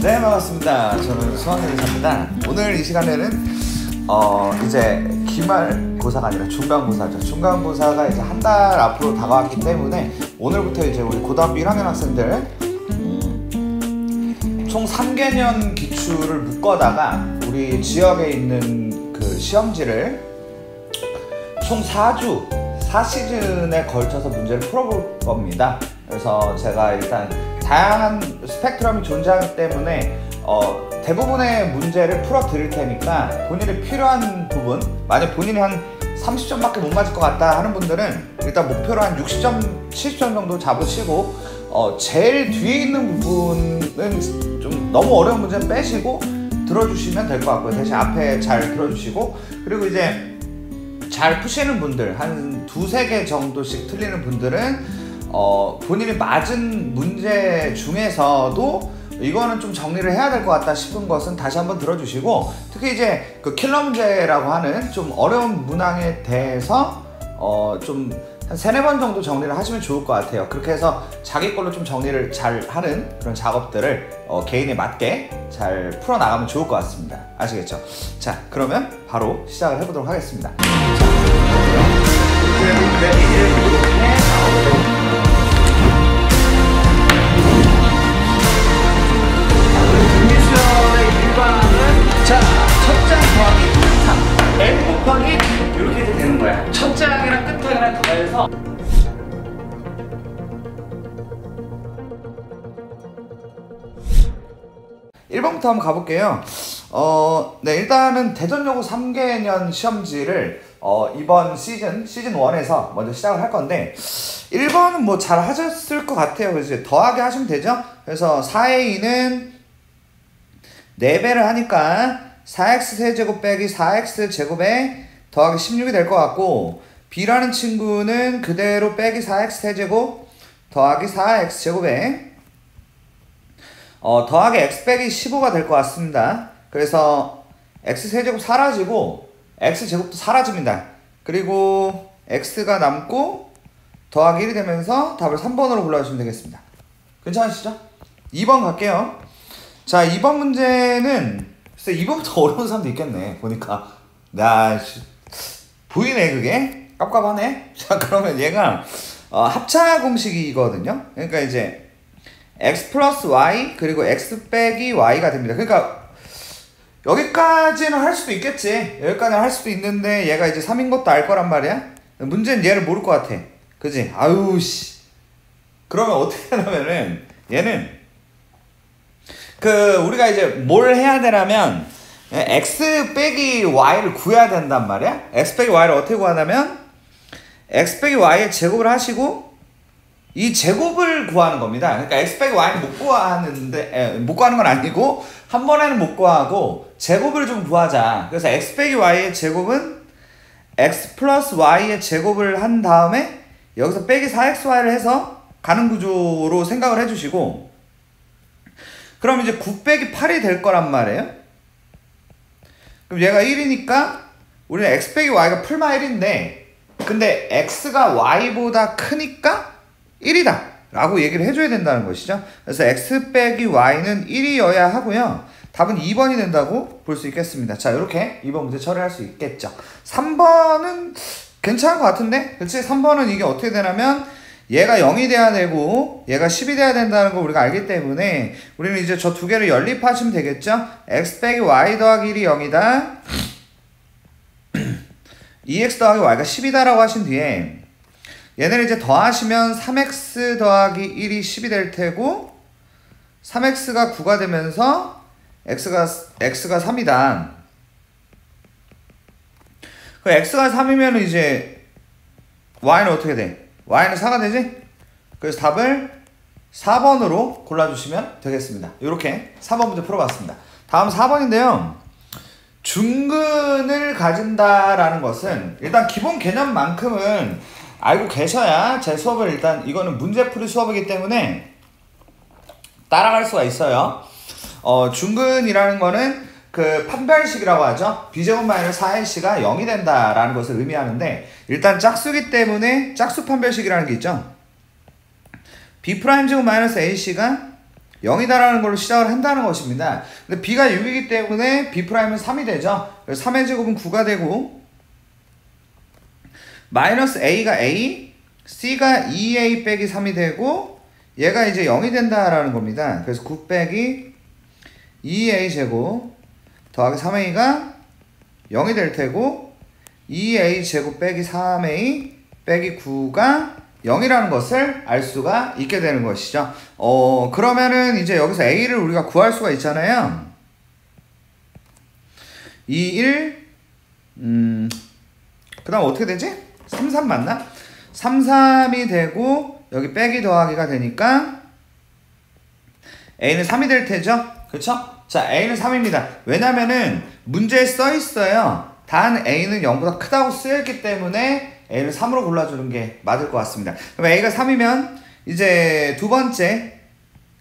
네, 반갑습니다. 저는 수학여대사입니다. 오늘 이 시간에는 이제 기말고사가 아니라 중간고사죠. 중간고사가 이제 한 달 앞으로 다가왔기 때문에 오늘부터 이제 우리 고등학교 1학년 학생들 총 3개년 기출을 묶어다가 우리 지역에 있는 그 시험지를 총 4시즌에 걸쳐서 문제를 풀어볼 겁니다. 그래서 제가 일단 다양한 스펙트럼이 존재하기 때문에 대부분의 문제를 풀어 드릴 테니까 본인이 필요한 부분, 만약 본인이 한 30점밖에 못 맞을 것 같다 하는 분들은 일단 목표로 한 60점, 70점 정도 잡으시고 제일 뒤에 있는 부분은 좀 너무 어려운 문제는 빼시고 들어주시면 될 것 같고요. 대신 앞에 잘 들어주시고, 그리고 이제 잘 푸시는 분들, 한 두세 개 정도씩 틀리는 분들은 본인이 맞은 문제 중에서도 이거는 좀 정리를 해야 될 것 같다 싶은 것은 다시 한번 들어주시고, 특히 이제 그 킬러 문제라고 하는 좀 어려운 문항에 대해서 좀 한 3-4번 정도 정리를 하시면 좋을 것 같아요. 그렇게 해서 자기 걸로 좀 정리를 잘 하는 그런 작업들을 개인에 맞게 잘 풀어나가면 좋을 것 같습니다. 아시겠죠? 자, 그러면 바로 시작을 해보도록 하겠습니다. 자, 첫 장 더하기 끝항 n 곱하기 이렇게 해도 되는 거야. 첫 장이랑 끝항이랑 더해서 (1번부터) 한번 가볼게요. 네, 일단은 대전여고 3개년 시험지를 이번 시즌 1에서 먼저 시작을 할 건데, 1번은 뭐 잘 하셨을 것 같아요. 그래서 더하기 하시면 되죠. 그래서 4의 2는 4배를 하니까 4x 세제곱 빼기 4x 제곱에 더하기 16이 될 것 같고, b라는 친구는 그대로 빼기 4x 세제곱 더하기 4x 제곱에 더하기 x 빼기 15가 될 것 같습니다. 그래서 x 세제곱 사라지고 x 제곱도 사라집니다. 그리고 x가 남고 더하기 1이 되면서 답을 3번으로 골라주시면 되겠습니다. 괜찮으시죠? 2번 갈게요. 자, 2번 문제는 글쎄 2번부터 어려운 사람도 있겠네. 보니까 보이네. 그게 깝깝하네. 자, 그러면 얘가 합차 공식이거든요. 그러니까 이제 x 플러스 y 그리고 x 빼기 y가 됩니다. 그러니까 여기까지는 할 수도 있겠지. 여기까지는 할 수도 있는데 얘가 이제 3인 것도 알 거란 말이야. 문제는 얘를 모를 것 같아. 그지? 아유 씨. 그러면 어떻게 하냐면은 얘는 우리가 이제 뭘 해야 되냐면 x 빼기 y를 구해야 된단 말이야. x 빼기 y를 어떻게 구하냐면 x 빼기 y의 제곱을 하시고 이 제곱을 구하는 겁니다. 그러니까 x 빼기 y는 못 구하는 건 아니고 한 번에는 못 구하고 제곱을 좀 구하자. 그래서 x 빼기 y의 제곱은 x 플러스 y의 제곱을 한 다음에 여기서 빼기 4xy를 해서 가는 구조로 생각을 해주시고, 그럼 이제 9 빼기 8이 될 거란 말이에요. 그럼 얘가 1이니까 우리는 x 빼기 y가 풀마 1인데, 근데 x가 y보다 크니까 1이다 라고 얘기를 해줘야 된다는 것이죠. 그래서 x 빼기 y는 1이어야 하고요. 답은 2번이 된다고 볼 수 있겠습니다. 자, 이렇게 2번 문제 처리할 수 있겠죠. 3번은 괜찮은 것 같은데? 그치? 3번은 이게 어떻게 되냐면 얘가 0이 돼야 되고 얘가 10이 돼야 된다는 거 우리가 알기 때문에 우리는 이제 저 두 개를 연립하시면 되겠죠? x 빼기 y 더하기 1이 0이다 2x 더하기 y가 10이다 라고 하신 뒤에 얘네를 이제 더하시면 3x 더하기 1이 10이 될 테고 3x가 9가 되면서 x가 3이다. 그 x가 3이면 이제 y는 어떻게 돼? y는 4가 되지? 그래서 답을 4번으로 골라주시면 되겠습니다. 이렇게 4번 문제 풀어봤습니다. 다음 4번인데요. 중근을 가진다라는 것은 일단 기본 개념만큼은 알고 계셔야 제 수업을, 일단 이거는 문제풀이 수업이기 때문에 따라갈 수가 있어요. 중근이라는 거는 그 판별식이라고 하죠. b제곱 마이너스 4ac가 0이 된다라는 것을 의미하는데, 일단 짝수기 때문에 짝수 판별식이라는 게 있죠. b'제곱 마이너스 ac가 0이다라는 걸로 시작을 한다는 것입니다. 근데 b가 6이기 때문에 b'은 3이 되죠. 그래서 3의 제곱은 9가 되고 마이너스 a가 a, c가 2a 빼기 3이 되고 얘가 이제 0이 된다라는 겁니다. 그래서 9 빼기 2a 제곱 더하기 3a가 0이 될 테고 2a 제곱 빼기 3a 빼기 9가 0이라는 것을 알 수가 있게 되는 것이죠. 그러면은 이제 여기서 a를 우리가 구할 수가 있잖아요. 2, 1, 그 다음 어떻게 되지? 3, 3 맞나? 3, 3이 되고 여기 빼기 더하기가 되니까 a는 3이 될 테죠? 그쵸? 자, a는 3입니다. 왜냐면은 문제에 써 있어요. 단 a는 0보다 크다고 쓰였기 때문에 a를 3으로 골라주는 게 맞을 것 같습니다. 그럼 a가 3이면 이제 두 번째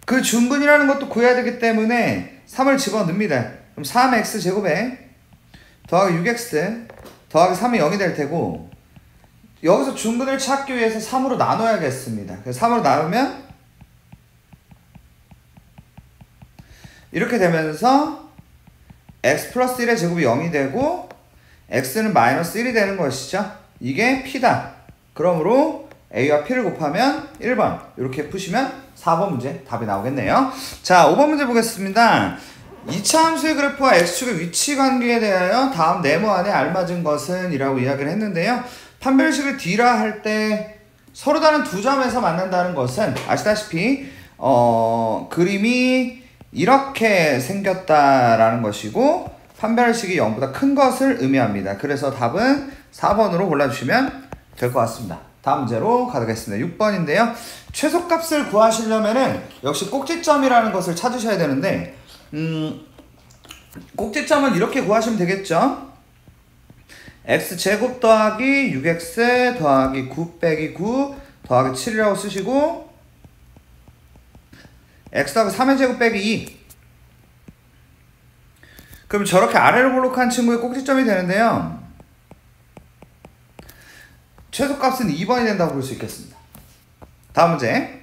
그 중근이라는 것도 구해야 되기 때문에 3을 집어넣습니다. 그럼 3x 제곱에 더하기 6x 더하기 3이 0이 될 테고 여기서 중근을 찾기 위해서 3으로 나눠야겠습니다. 그래서 3으로 나누면 이렇게 되면서 x 플러스 1의 제곱이 0이 되고 x는 마이너스 1이 되는 것이죠. 이게 p다. 그러므로 a와 p를 곱하면 1번 이렇게 푸시면 4번 문제 답이 나오겠네요. 자, 5번 문제 보겠습니다. 2차 함수의 그래프와 x축의 위치 관계에 대하여 다음 네모 안에 알맞은 것은 이라고 이야기를 했는데요. 판별식을 D라 할 때 서로 다른 두 점에서 만난다는 것은 아시다시피 그림이 이렇게 생겼다라는 것이고 판별식이 0보다 큰 것을 의미합니다. 그래서 답은 4번으로 골라주시면 될 것 같습니다. 다음 문제로 가겠습니다. 6번인데요. 최소값을 구하시려면은 역시 꼭지점이라는 것을 찾으셔야 되는데 꼭지점은 이렇게 구하시면 되겠죠. x제곱 더하기 6x 더하기 9 빼기 9 더하기 7이라고 쓰시고 x 더하기 3의 제곱 빼기 2 그럼 저렇게 아래로 볼록한 친구의 꼭지점이 되는데요. 최소값은 2번이 된다고 볼 수 있겠습니다. 다음 문제.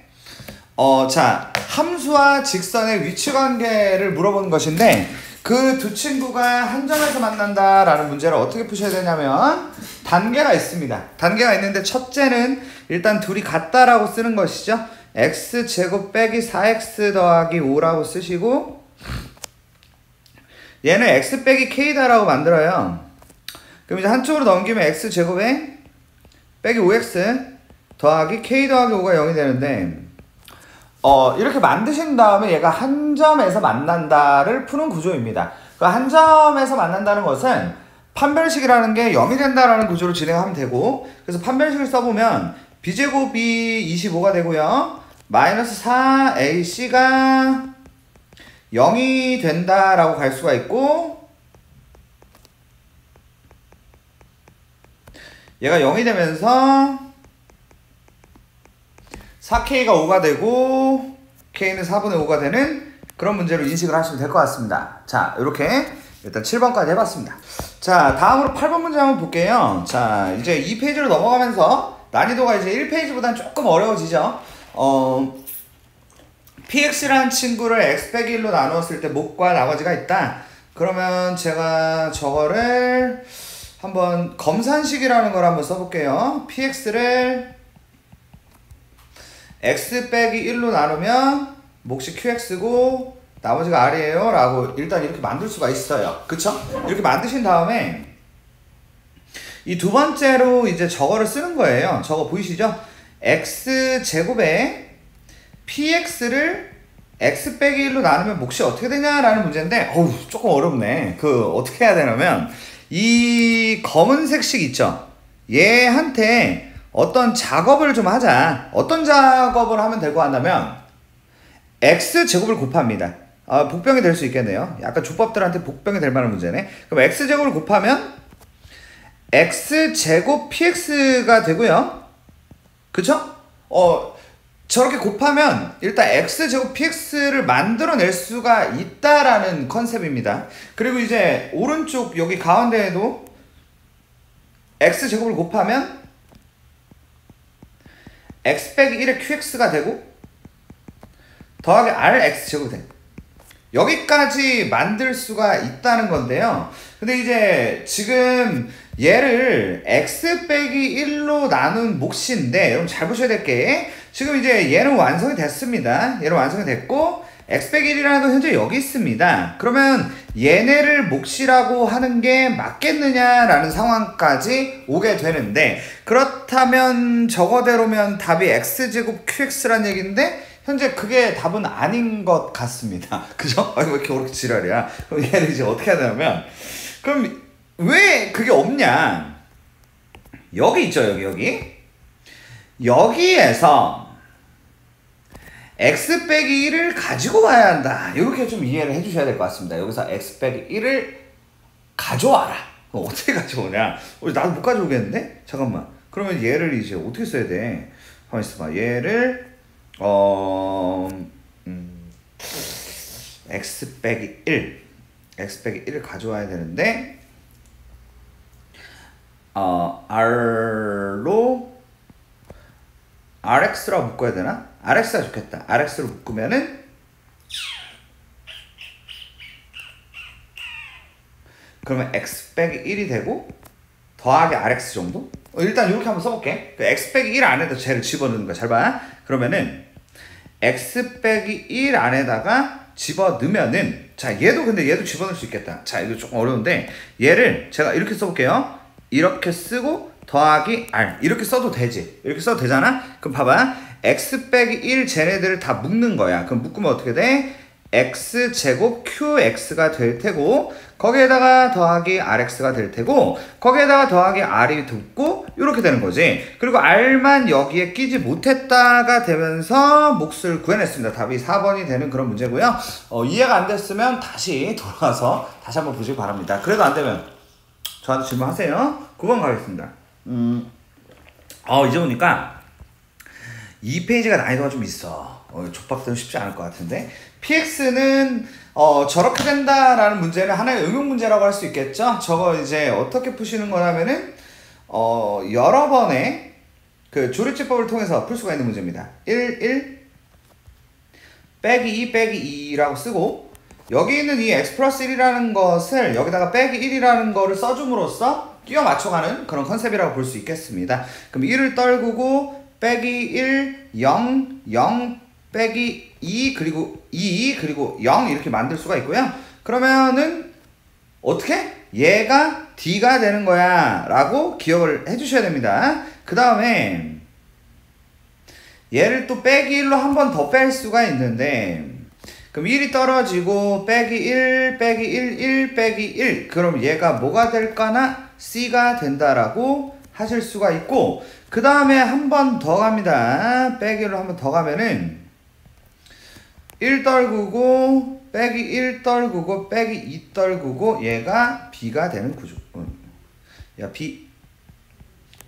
자, 함수와 직선의 위치 관계를 물어보는 것인데 그 두 친구가 한 점에서 만난다라는 문제를 어떻게 푸셔야 되냐면 단계가 있습니다. 단계가 있는데 첫째는 일단 둘이 같다라고 쓰는 것이죠. x제곱 빼기 4x 더하기 5라고 쓰시고 얘는 x 빼기 k다라고 만들어요. 그럼 이제 한쪽으로 넘기면 x제곱에 빼기 5x 더하기 k 더하기 5가 0이 되는데 이렇게 만드신 다음에 얘가 한 점에서 만난다를 푸는 구조입니다. 그 한 점에서 만난다는 것은 판별식이라는 게 0이 된다라는 구조로 진행하면 되고 그래서 판별식을 써보면 b제곱이 25가 되고요. 마이너스 4ac가 0이 된다라고 갈 수가 있고 얘가 0이 되면서 4k가 5가 되고 k는 4분의 5가 되는 그런 문제로 인식을 하시면 될 것 같습니다. 자, 이렇게 일단 7번까지 해봤습니다. 자, 다음으로 8번 문제 한번 볼게요. 자, 이제 2페이지로 넘어가면서 난이도가 이제 1페이지보다는 조금 어려워지죠. px라는 친구를 x 빼기 1로 나누었을 때 목과 나머지가 있다. 그러면 제가 저거를 한번 검산식이라는 걸 한번 써볼게요. px를 x 빼기 1로 나누면 몫이 qx고 나머지가 r이에요 라고 일단 이렇게 만들 수가 있어요. 그쵸? 이렇게 만드신 다음에 이 두 번째로 이제 저거를 쓰는 거예요. 저거 보이시죠? x제곱에 px를 x 빼기 1로 나누면 몫이 어떻게 되냐라는 문제인데 조금 어렵네. 어떻게 해야 되냐면 이 검은색 식 있죠? 얘한테 어떤 작업을 좀 하자. 어떤 작업을 하면 될 것 같냐면 x제곱을 곱합니다. 복병이 될 수 있겠네요. 약간 조법들한테 복병이 될 만한 문제네. 그럼 x제곱을 곱하면 x제곱 px가 되고요. 그쵸? 저렇게 곱하면 일단 x제곱 px를 만들어낼 수가 있다라는 컨셉입니다. 그리고 이제 오른쪽 여기 가운데에도 x제곱을 곱하면 x 빼기 1의 qx가 되고 더하기 rx제곱이 돼. 여기까지 만들 수가 있다는 건데요. 근데 이제 지금 얘를 x 빼기 1로 나눈 몫인데 여러분 잘 보셔야 될 게 지금 이제 얘는 완성이 됐습니다. 얘는 완성이 됐고 x 빼기 1이라는 건 현재 여기 있습니다. 그러면 얘네를 몫이라고 하는 게 맞겠느냐라는 상황까지 오게 되는데 그렇다면 저거대로면 답이 x제곱 qx란 얘기인데 현재 그게 답은 아닌 것 같습니다. 그죠? 왜 이렇게 어렵게 지랄이야? 그럼 얘를 이제 어떻게 하냐면 그럼 왜 그게 없냐? 여기 있죠, 여기. 여기에서 x 빼기 1을 가지고 와야 한다. 이렇게 좀 이해를 해주셔야 될 것 같습니다. 여기서 x 빼기 1을 가져와라. 그럼 어떻게 가져오냐? 나도 못 가져오겠는데? 잠깐만. 그러면 얘를 이제 어떻게 써야 돼? 가만히 있어봐. 얘를 x 빼기 1을 가져와야 되는데 rx라고 묶어야 되나? rx가 좋겠다. rx로 묶으면은 그러면 x 빼기 1이 되고 더하기 rx 정도? 일단 이렇게 한번 써볼게. 그 x 빼기 1 안에다 쟤를 집어넣는 거야. 잘 봐. 그러면은 x 빼기 1 안에다가 집어넣으면은 자 얘도 집어넣을 수 있겠다. 자 이거 조금 어려운데 얘를 제가 이렇게 써볼게요. 이렇게 쓰고 더하기 r 이렇게 써도 되지. 이렇게 써도 되잖아. 그럼 봐봐. x 빼기 1 쟤네들을 다 묶는 거야. 그럼 묶으면 어떻게 돼? x제곱 qx가 될 테고 거기에다가 더하기 rx가 될 테고 거기에다가 더하기 r이 붙고 이렇게 되는 거지. 그리고 r만 여기에 끼지 못했다가 되면서 몫을 구해냈습니다. 답이 4번이 되는 그런 문제고요. 이해가 안 됐으면 다시 돌아와서 다시 한번 보시기 바랍니다. 그래도 안 되면 저한테 질문하세요. 9번 가겠습니다. 이제 보니까 2페이지가 난이도가 좀 있어. 족박들은 쉽지 않을 것 같은데 px는 저렇게 된다라는 문제는 하나의 응용 문제라고 할 수 있겠죠. 저거 이제 어떻게 푸시는 거냐면은 여러 번의 그 조립지법을 통해서 풀 수가 있는 문제입니다. 1 빼기 2 빼기 2라고 쓰고 여기 있는 이 x 플러스 1이라는 것을 여기다가 빼기 1이라는 거를 써줌으로써 끼워 맞춰가는 그런 컨셉이라고 볼 수 있겠습니다. 그럼 1을 떨구고 빼기 1, 0, 0 빼기 2 그리고 2 그리고 0 이렇게 만들 수가 있고요. 그러면은 어떻게? 얘가 d가 되는 거야 라고 기억을 해주셔야 됩니다. 그 다음에 얘를 또 빼기 1로 한 번 더 뺄 수가 있는데 그럼 1이 떨어지고 빼기 1 빼기 1 1 빼기 1 그럼 얘가 뭐가 될까나 c가 된다라고 하실 수가 있고 그 다음에 한 번 더 갑니다. 빼기로 한 번 더 가면은 1 떨구고 빼기 1 떨구고 빼기 2 떨구고 얘가 b가 되는 구조. 야 b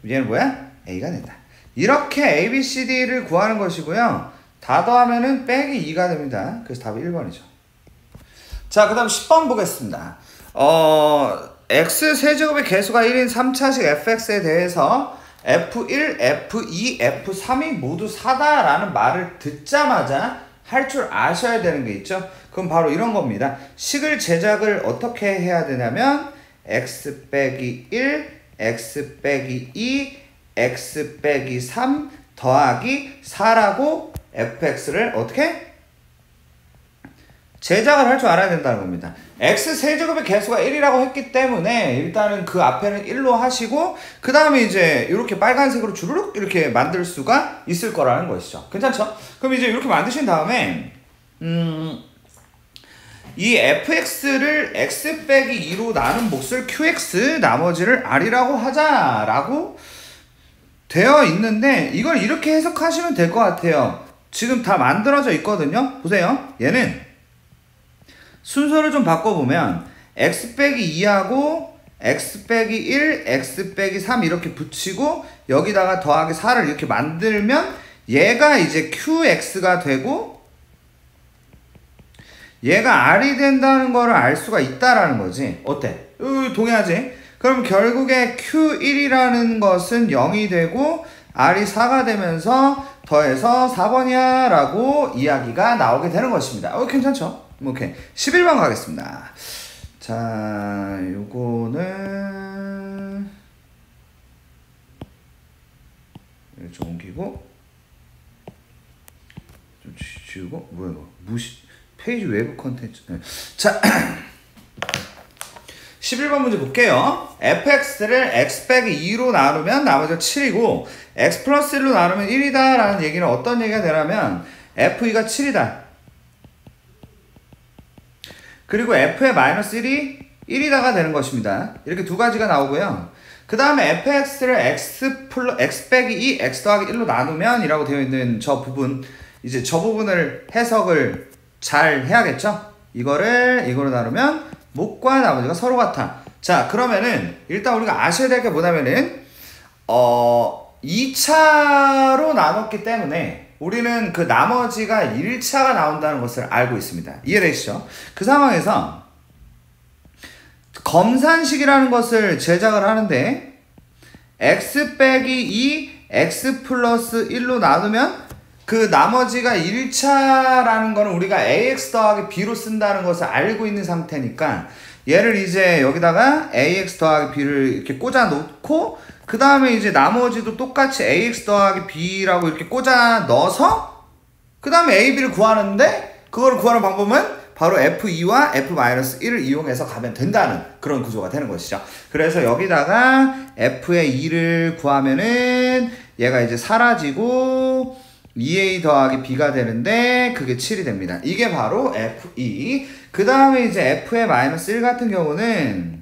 얘는 뭐야? a가 된다. 이렇게 a, b, c, d를 구하는 것이고요. 다 더하면은 빼기 2가 됩니다. 그래서 답이 1번이죠. 자, 그 다음 10번 보겠습니다. x 세제곱의 개수가 1인 3차식 fx에 대해서 f1, f2, f3이 모두 4다라는 말을 듣자마자 할 줄 아셔야 되는 게 있죠. 그럼 바로 이런 겁니다. 식을 제작을 어떻게 해야 되냐면 x 빼기 1, x 빼기 2, x 빼기 3 더하기 4라고 fx를 어떻게? 제작을 할 줄 알아야 된다는 겁니다. x 세제곱의 개수가 1이라고 했기 때문에 일단은 그 앞에는 1로 하시고 그 다음에 이제 이렇게 빨간색으로 주르륵 이렇게 만들 수가 있을 거라는 것이죠. 괜찮죠? 그럼 이제 이렇게 만드신 다음에 이 fx를 x 빼기 2로 나눈 몫을 qx 나머지를 r이라고 하자라고 되어 있는데 이걸 이렇게 해석하시면 될 것 같아요. 지금 다 만들어져 있거든요. 보세요. 얘는 순서를 좀 바꿔보면 x 빼기 2하고 x 빼기 1, x 빼기 3 이렇게 붙이고 여기다가 더하기 4를 이렇게 만들면 얘가 이제 qx가 되고 얘가 r이 된다는 거를 알 수가 있다라는 거지. 어때? 동의하지? 그럼 결국에 q1이라는 것은 0이 되고 r이 4가 되면서 더해서 4번이야 라고 이야기가 나오게 되는 것입니다. 괜찮죠? 오케이. 11번 가겠습니다. 자, 요거는 좀 옮기고 좀 지우고 뭐야 이거 페이지 외부 컨텐츠. 자 11번 문제 볼게요. fx를 x 빼기 2로 나누면 나머지가 7이고 x 플러스 1로 나누면 1이다 라는 얘기는 어떤 얘기가 되냐면 f2가 7이다. 그리고 f의 마이너스 1이 1이다가 되는 것입니다. 이렇게 두 가지가 나오고요. 그 다음에 fx를 x 빼기 2 x 더하기 1로 나누면 이라고 되어 있는 저 부분, 이제 저 부분을 해석을 잘 해야겠죠? 이거로 나누면 목과 나머지가 서로 같아. 자, 그러면은 일단 우리가 아셔야 될 게 뭐냐면은 2차로 나눴기 때문에 우리는 그 나머지가 1차가 나온다는 것을 알고 있습니다. 이해되시죠? 그 상황에서 검산식이라는 것을 제작을 하는데 x 빼기 2 x 플러스 1로 나누면 그 나머지가 1차라는 거는 우리가 ax 더하기 b로 쓴다는 것을 알고 있는 상태니까 얘를 이제 여기다가 ax 더하기 b를 이렇게 꽂아 놓고 그 다음에 이제 나머지도 똑같이 ax 더하기 b라고 이렇게 꽂아 넣어서 그 다음에 a, b를 구하는데 그걸 구하는 방법은 바로 f2와 f-1을 이용해서 가면 된다는 그런 구조가 되는 것이죠. 그래서 여기다가 f의 2를 구하면은 얘가 이제 사라지고 2a 더하기 b가 되는데 그게 7이 됩니다. 이게 바로 f2. 그 다음에 이제 f의 마이너스 1 같은 경우는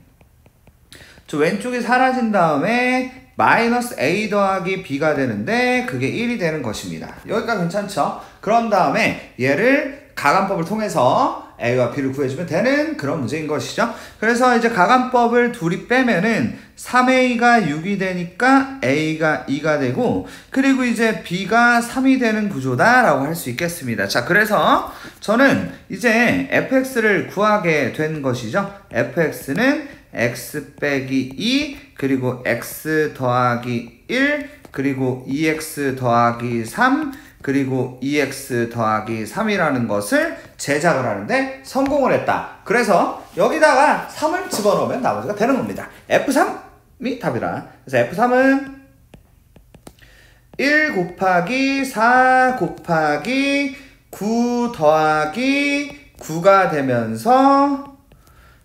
저 왼쪽이 사라진 다음에 마이너스 a 더하기 b가 되는데 그게 1이 되는 것입니다. 여기까지 괜찮죠? 그런 다음에 얘를 가간법을 통해서 a와 b를 구해주면 되는 그런 문제인 것이죠. 그래서 이제 가간법을 둘이 빼면은 3a가 6이 되니까 a가 2가 되고 그리고 이제 b가 3이 되는 구조다 라고 할 수 있겠습니다. 자, 그래서 저는 이제 fx를 구하게 된 것이죠. fx는 x 빼기 2 그리고 x 더하기 1 그리고 2x 더하기 3 그리고 2x 더하기 3이라는 것을 제작을 하는데 성공을 했다. 그래서 여기다가 3을 집어넣으면 나머지가 되는 겁니다. F3이 답이라. 그래서 F3은 1 곱하기 4 곱하기 9 더하기 9가 되면서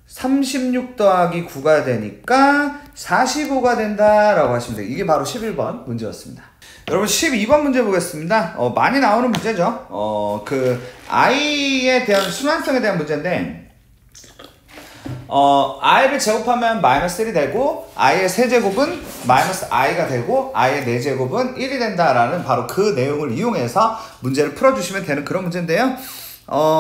36 더하기 9가 되니까 45가 된다라고 하시면 돼요. 이게 바로 11번 문제였습니다. 여러분 12번 문제 보겠습니다. 많이 나오는 문제죠. 그 i에 대한 순환성에 대한 문제인데 i를 제곱하면 마이너스 1이 되고 i의 세제곱은 마이너스 i가 되고 i의 4제곱은 1이 된다라는 바로 그 내용을 이용해서 문제를 풀어주시면 되는 그런 문제인데요.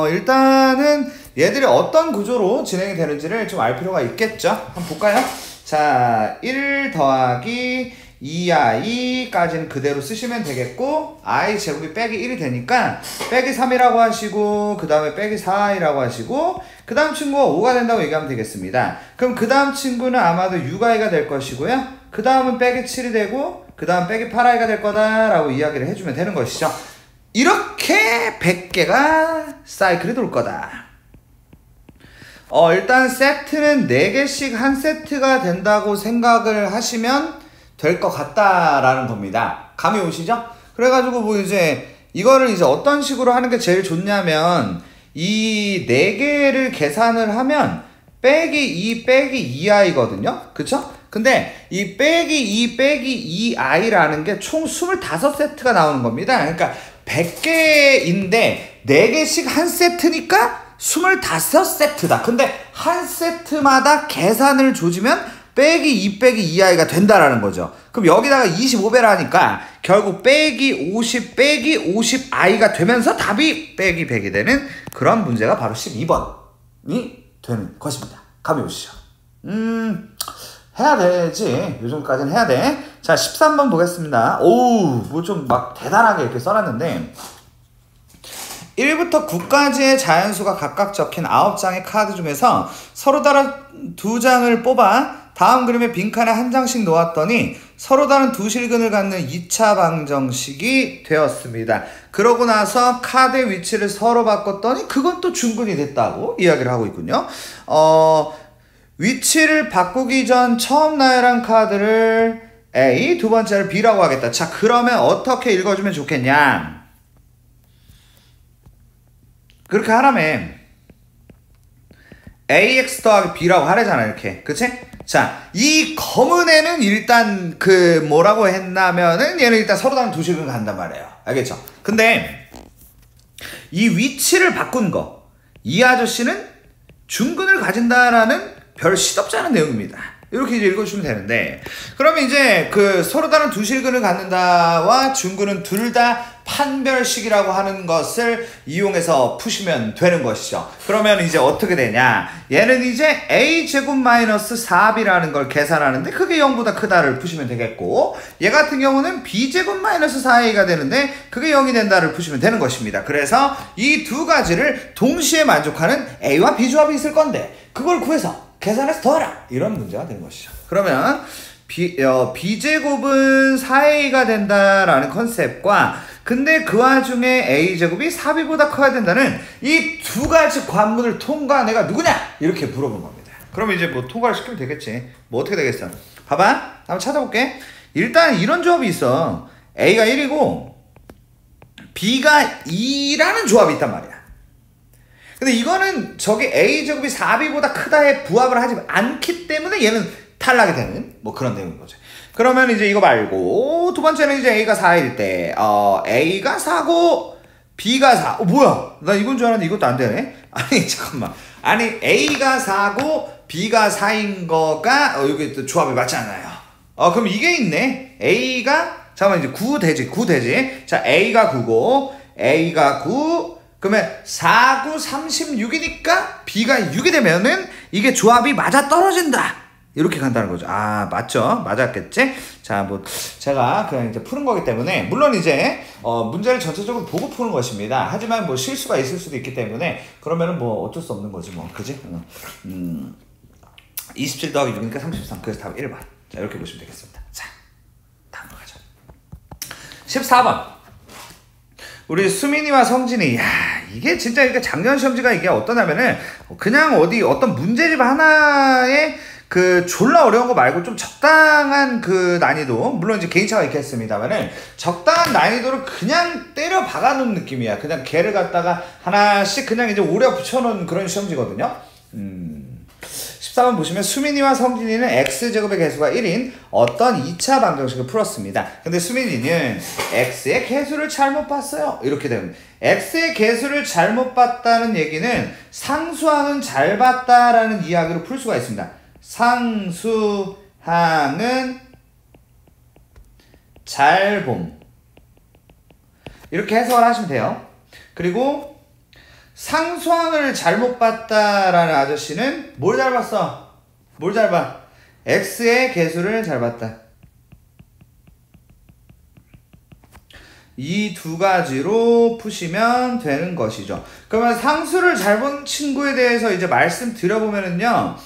일단은 얘들이 어떤 구조로 진행이 되는지를 좀 알 필요가 있겠죠. 한번 볼까요? 자, 1 더하기 2i까지는 그대로 쓰시면 되겠고 i 제곱이 빼기 1이 되니까 빼기 3이라고 하시고 그 다음에 빼기 4i라고 하시고 그 다음 친구가 5가 된다고 얘기하면 되겠습니다. 그럼 그 다음 친구는 아마도 6i가 될 것이고요. 그 다음은 빼기 7이 되고 그 다음 빼기 8i가 될 거다 라고 이야기를 해주면 되는 것이죠. 이렇게 100개가 사이클이 돌 거다. 일단 세트는 4개씩 한 세트가 된다고 생각을 하시면 될 것 같다라는 겁니다. 감이 오시죠? 그래가지고 뭐 이제 이거를 이제 어떤 식으로 하는 게 제일 좋냐면 이 4개를 계산을 하면 빼기 2 빼기 2i거든요. 그쵸? 근데 이 빼기 2 빼기 2i라는 게 총 25세트가 나오는 겁니다. 그러니까 100개인데 4개씩 한 세트니까 25세트다. 근데 한 세트마다 계산을 조지면 빼기 2 빼기 2i가 된다라는 거죠. 그럼 여기다가 25배라니까 결국 빼기 50 빼기 50i가 되면서 답이 빼기 100이 되는 그런 문제가 바로 12번이 되는 것입니다. 감이 오시죠? 해야 되지. 요즘까지는 해야 돼. 자, 13번 보겠습니다. 오우, 뭐 좀 막 대단하게 이렇게 써놨는데 1부터 9까지의 자연수가 각각 적힌 9장의 카드 중에서 서로 다른 2장을 뽑아 다음 그림에 빈칸에 한 장씩 놓았더니 서로 다른 두 실근을 갖는 2차 방정식이 되었습니다. 그러고 나서 카드의 위치를 서로 바꿨더니 그건 또 중근이 됐다고 이야기를 하고 있군요. 위치를 바꾸기 전 처음 나열한 카드를 A, 두 번째를 B라고 하겠다. 자, 그러면 어떻게 읽어주면 좋겠냐? 그렇게 하라며. AX 더하기 B라고 하래잖아, 이렇게. 그치? 자, 이 검은 애는 일단 뭐라고 했냐면은 얘는 일단 서로 다른 두 실근 간단 말이에요. 알겠죠? 근데 이 위치를 바꾼 거, 이 아저씨는 중근을 가진다라는 별 시덥지 않은 내용입니다. 이렇게 이제 읽어주시면 되는데, 그러면 이제 서로 다른 두 실근을 갖는다와 중근은 둘 다 판별식이라고 하는 것을 이용해서 푸시면 되는 것이죠. 그러면 이제 어떻게 되냐? 얘는 이제 a제곱 마이너스 4b라는 걸 계산하는데 그게 0보다 크다를 푸시면 되겠고, 얘 같은 경우는 b제곱 마이너스 4a가 되는데 그게 0이 된다를 푸시면 되는 것입니다. 그래서 이 두 가지를 동시에 만족하는 a와 b 조합이 있을 건데 그걸 구해서 계산해서 더하라, 이런 문제가 되는 것이죠. 그러면 b제곱은 4a가 된다라는 컨셉과, 근데 그 와중에 a제곱이 4b보다 커야 된다는 이 두 가지 관문을 통과한 애가 누구냐? 이렇게 물어본 겁니다. 그러면 이제 뭐 통과를 시키면 되겠지. 뭐 어떻게 되겠어? 봐봐, 한번 찾아볼게. 일단 이런 조합이 있어. a가 1이고 b가 2라는 조합이 있단 말이야. 근데 이거는 저기 a제곱이 4b보다 크다에 부합을 하지 않기 때문에 얘는 탈락이 되는 뭐 그런 내용인 거죠. 그러면 이제 이거 말고 두 번째는 이제 a가 4일 때 a가 4고 b가 4. 뭐야? 나 이건 줄 알았는데 이것도 안 되네? 아니 잠깐만. 아니 a가 4고 b가 4인 거가 여기 또 조합이 맞지 않아요. 그럼 이게 있네. a가 잠깐만, 이제 9 되지. 자, a가 9고 a가 9, 그러면 4, 9, 36이니까 b가 6이 되면은 이게 조합이 맞아 떨어진다, 이렇게 간다는 거죠. 아, 맞죠? 맞았겠지? 자, 뭐 제가 그냥 이제 푸는 거기 때문에, 물론 이제 문제를 전체적으로 보고 푸는 것입니다. 하지만 뭐 실수가 있을 수도 있기 때문에 그러면은 뭐 어쩔 수 없는 거지 뭐. 그지? 27 더하기 6이니까 33. 그래서 답 1번. 자, 이렇게 보시면 되겠습니다. 자, 다음으로 가죠. 14번. 우리 수민이와 성진이, 야, 이게 진짜 이게 작년 시험지가 이게 어떠냐면은 그냥 어떤 문제집 하나에 졸라 어려운 거 말고 좀 적당한 난이도, 물론 이제 개인차가 있겠습니다만은 적당한 난이도를 그냥 때려 박아놓은 느낌이야. 그냥 걔를 갖다가 하나씩 그냥 이제 오려 붙여놓은 그런 시험지거든요. 14번 보시면 수민이와 성진이는 x제곱의 개수가 1인 어떤 2차 방정식을 풀었습니다. 근데 수민이는 x의 개수를 잘못 봤어요. 이렇게 되면 x의 개수를 잘못 봤다는 얘기는 상수항은 잘 봤다라는 이야기로 풀 수가 있습니다. 상수항은 잘 봄, 이렇게 해석을 하시면 돼요. 그리고 상수항을 잘못 봤다라는 아저씨는 뭘 잘 봤어? 뭘 잘 봐? x의 개수를 잘 봤다. 이 두 가지로 푸시면 되는 것이죠. 그러면 상수를 잘 본 친구에 대해서 이제 말씀드려보면은요,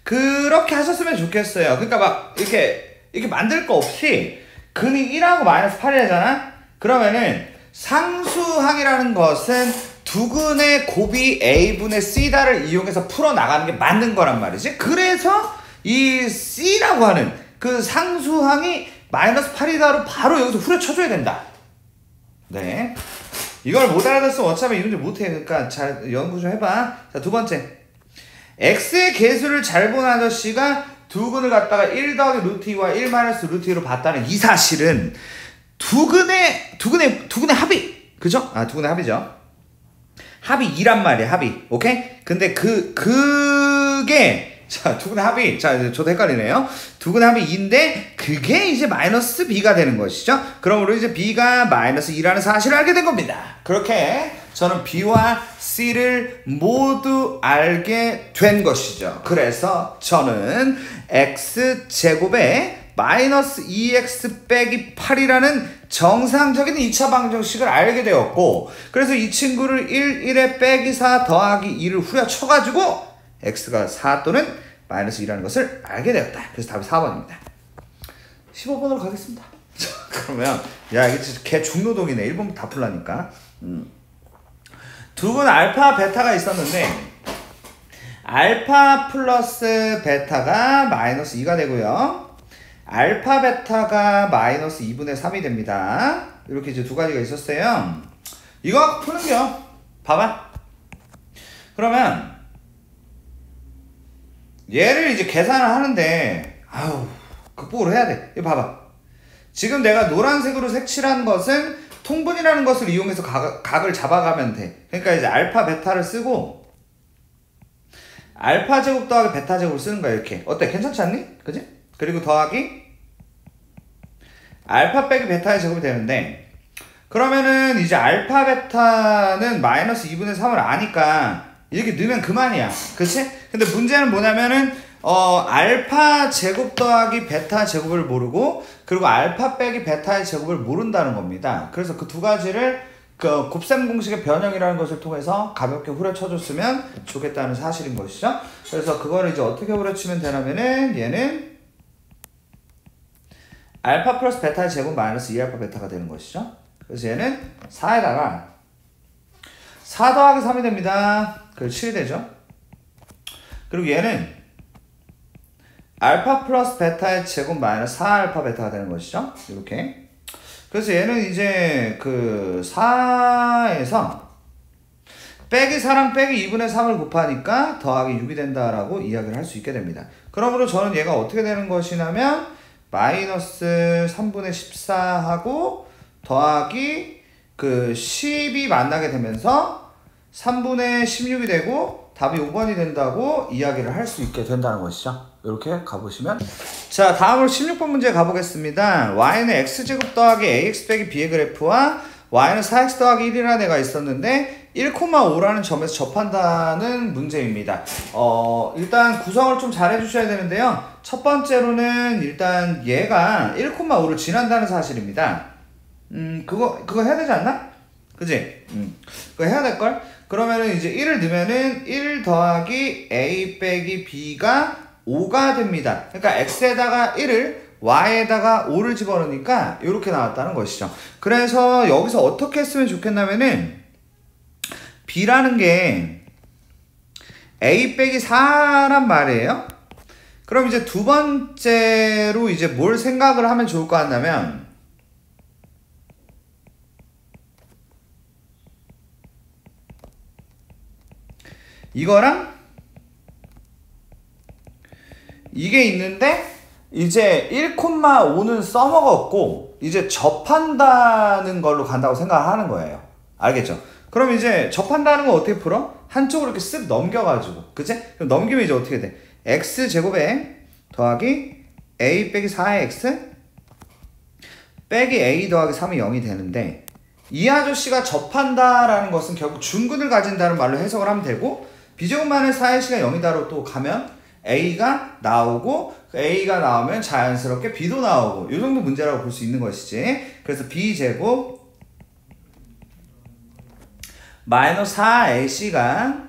그렇게 하셨으면 좋겠어요. 그러니까 막 이렇게 만들 거 없이 근이 1하고 마이너스 8이잖아? 그러면은 상수항이라는 것은 두근의 곱이 a분의 c다를 이용해서 풀어나가는 게 맞는 거란 말이지. 그래서 이 c라고 하는 그 상수항이 마이너스 8이다로 바로 여기서 후려쳐줘야 된다. 네. 이걸 못 알아듣으면 어차피 이 문제 못해. 그러니까 잘 연구 좀 해봐. 자, 두 번째. x의 개수를 잘 본 아저씨가 두근을 갖다가 1 더하기 루트 2와 1 마이너스 루트 2로 봤다는 이 사실은 두근의 합이, 그죠? 두근의 합이죠. 합이 2란 말이야, 합이. 오케이? 근데 그게, 자, 두근의 합이, 자, 저도 헷갈리네요. 두근의 합이 2인데, 그게 이제 마이너스 b가 되는 것이죠. 그러므로 이제 b가 마이너스 2라는 사실을 알게 된 겁니다. 그렇게 저는 b와 c를 모두 알게 된 것이죠. 그래서 저는 x제곱에 마이너스 2x 빼기 8이라는 정상적인 2차 방정식을 알게 되었고, 그래서 이 친구를 1, 1에 빼기 4 더하기 2를 후려쳐가지고 x가 4 또는 마이너스 2라는 것을 알게 되었다. 그래서 답이 4번입니다. 15번으로 가겠습니다. 그러면 야 이게 진짜 개 중노동이네. 1번부터 다 풀라니까. 두 군 알파 베타가 있었는데 알파 플러스 베타가 마이너스 2가 되고요. 알파 베타가 마이너스 2분의 3이 됩니다. 이렇게 이제 두 가지가 있었어요. 이거 푸는겨. 봐봐. 그러면 얘를 이제 계산을 하는데 아우 극복으로 해야 돼. 이거 봐봐. 지금 내가 노란색으로 색칠한 것은 통분이라는 것을 이용해서 각을 잡아가면 돼. 그러니까 이제 알파 베타를 쓰고 알파 제곱 더하기 베타 제곱을 쓰는 거야. 이렇게 어때? 괜찮지 않니? 그지? 그리고 더하기 알파 빼기 베타의 제곱이 되는데 그러면은 이제 알파 베타는 마이너스 2분의 3을 아니까 이렇게 넣으면 그만이야. 그치? 근데 문제는 뭐냐면은 알파 제곱 더하기 베타 제곱을 모르고 그리고 알파 빼기 베타의 제곱을 모른다는 겁니다. 그래서 그 두 가지를 그 곱셈 공식의 변형이라는 것을 통해서 가볍게 후려쳐줬으면 좋겠다는 사실인 것이죠. 그래서 그거를 이제 어떻게 후려치면 되냐면은 얘는 알파 플러스 베타의 제곱 마이너스 2알파 베타가 되는 것이죠. 그래서 얘는 4에다가 4 더하기 3이 됩니다. 그래서 7이 되죠. 그리고 얘는 알파 플러스 베타의 제곱 마이너스 4알파 베타가 되는 것이죠. 이렇게. 그래서 얘는 이제 그 4에서 빼기 4랑 빼기 2분의 3을 곱하니까 더하기 6이 된다라고 이야기를 할 수 있게 됩니다. 그러므로 저는 얘가 어떻게 되는 것이냐면 마이너스 3분의 14하고 더하기 그 10이 만나게 되면서 3분의 16이 되고 답이 5번이 된다고 이야기를 할 수 있게 된다는 것이죠. 이렇게 가보시면 자 다음으로 16번 문제 가보겠습니다. y는 x제곱 더하기 ax 빼기 b의 그래프와 y는 4x 더하기 1이라는 애가 있었는데 1,5라는 점에서 접한다는 문제입니다. 일단 구성을 좀 잘 해주셔야 되는데요. 첫 번째로는 일단 얘가 1,5를 지난다는 사실입니다. 그거 해야 되지 않나? 그지? 그거 해야 될걸? 그러면은 이제 1을 넣으면은 1 더하기 a 빼기 b가 5가 됩니다. 그러니까 x에다가 1을 y에다가 5를 집어넣으니까 이렇게 나왔다는 것이죠. 그래서 여기서 어떻게 했으면 좋겠냐면은 b라는 게 a 빼기 4란 말이에요. 그럼 이제 두 번째로 이제 뭘 생각을 하면 좋을 것 같냐면 이거랑 이게 있는데 이제 1,5는 써먹었고 이제 접한다는 걸로 간다고 생각하는 거예요. 알겠죠? 그럼 이제 접한다는 건 어떻게 풀어? 한쪽으로 이렇게 쓱 넘겨가지고 그치? 그럼 넘기면 이제 어떻게 돼? x제곱에 더하기 a 빼기 4의 x 빼기 a 더하기 3이 0이 되는데 이 아저씨가 접한다라는 것은 결국 중근을 가진다는 말로 해석을 하면 되고 b제곱 마이너스 4의 c가 0이다로 또 가면 a가 나오고 a가 나오면 자연스럽게 b도 나오고 이 정도 문제라고 볼 수 있는 것이지. 그래서 b제곱 마이너스 4ac가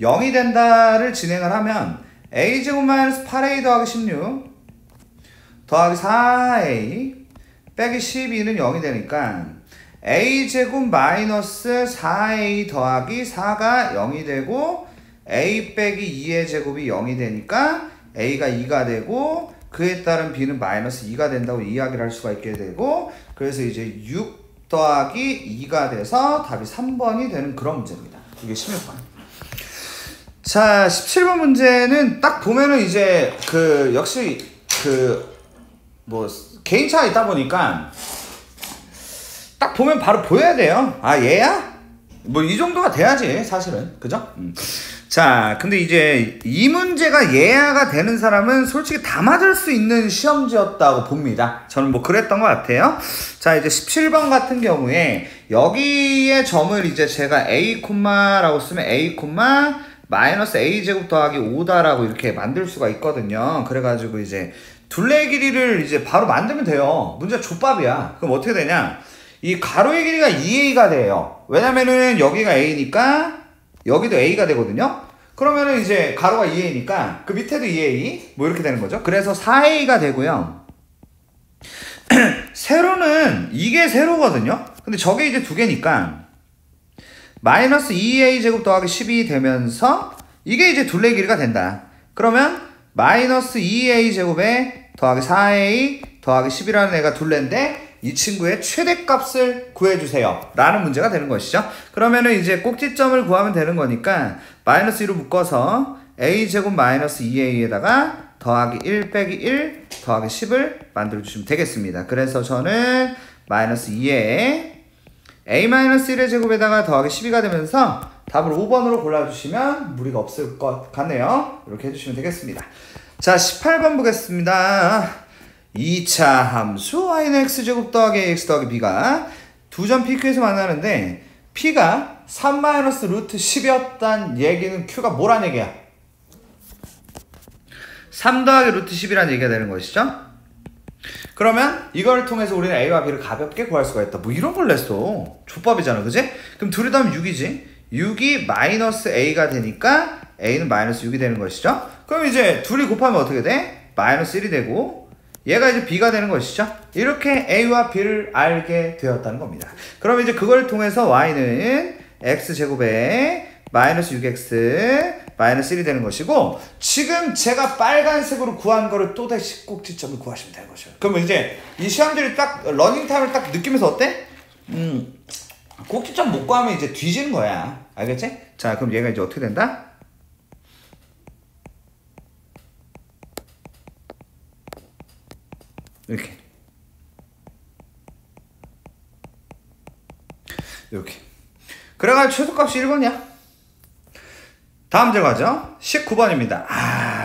0이 된다를 진행을 하면 a제곱 마이너스 8a 더하기 16 더하기 4a 빼기 12는 0이 되니까 a제곱 마이너스 4a 더하기 4가 0이 되고 a 빼기 2의 제곱이 0이 되니까 a가 2가 되고 그에 따른 b는 마이너스 2가 된다고 이야기를 할 수가 있게 되고 그래서 이제 6 더하기 2가 돼서 답이 3번이 되는 그런 문제입니다. 이게 16번. 자 17번 문제는 딱 보면은 이제 그 역시 그 뭐 개인차가 있다 보니까 딱 보면 바로 보여야 돼요. 아 얘야? 뭐 이 정도가 돼야지 사실은 그죠? 자 근데 이제 이 문제가 예야가 되는 사람은 솔직히 다 맞을 수 있는 시험지였다고 봅니다. 저는 뭐 그랬던 것 같아요. 자 이제 17번 같은 경우에 여기에 점을 이제 제가 a 라고 쓰면 a 마이너스 a제곱 더하기 5다라고 이렇게 만들 수가 있거든요. 그래가지고 이제 둘레의 길이를 이제 바로 만들면 돼요. 문제가 족밥이야. 그럼 어떻게 되냐, 이 가로의 길이가 2a가 돼요. 왜냐면은 여기가 a니까 여기도 a가 되거든요. 그러면은 이제 가로가 2a니까 그 밑에도 2a 뭐 이렇게 되는 거죠. 그래서 4a가 되고요. 세로는 이게 세로거든요. 근데 저게 이제 두 개니까 마이너스 2a 제곱 더하기 10이 되면서 이게 이제 둘레 길이가 된다. 그러면 마이너스 2a 제곱에 더하기 4a 더하기 10이라는 애가 둘레인데 이 친구의 최대값을 구해주세요 라는 문제가 되는 것이죠. 그러면은 이제 꼭지점을 구하면 되는 거니까 마이너스 2로 묶어서 a제곱 마이너스 2a에다가 더하기 1 빼기 1 더하기 10을 만들어주시면 되겠습니다. 그래서 저는 마이너스 2에 a-1의 제곱에다가 더하기 12가 되면서 답을 5번으로 골라주시면 무리가 없을 것 같네요. 이렇게 해주시면 되겠습니다. 자, 18번 보겠습니다. 2차 함수 y는 x제곱 더하기 ax 더하기 b가 두 점 PQ에서 만나는데 p가 3-루트 10이었단 얘기는 q가 뭐란 얘기야? 3 더하기 루트 10이란 얘기가 되는 것이죠. 그러면 이걸 통해서 우리는 a와 b를 가볍게 구할 수가 있다. 뭐 이런 걸 냈어. 족밥이잖아, 그지? 그럼 둘이 더하면 6이지. 6이 마이너스 a가 되니까 a는 마이너스 6이 되는 것이죠. 그럼 이제 둘이 곱하면 어떻게 돼? 마이너스 1이 되고 얘가 이제 b가 되는 것이죠. 이렇게 a와 b를 알게 되었다는 겁니다. 그럼 이제 그걸 통해서 y는 x제곱에 마이너스 6x 마이너스 1이 되는 것이고 지금 제가 빨간색으로 구한 거를 또다시 꼭지점을 구하시면 되는 것이에요. 그러면 이제 이 시험들이 딱 러닝타임을 딱 느끼면서 어때? 꼭지점 못 구하면 이제 뒤지는 거야. 알겠지? 자, 그럼 얘가 이제 어떻게 된다? 이렇게 그래가지고 최소값이 1번이야 다음 문제 가죠. 19번입니다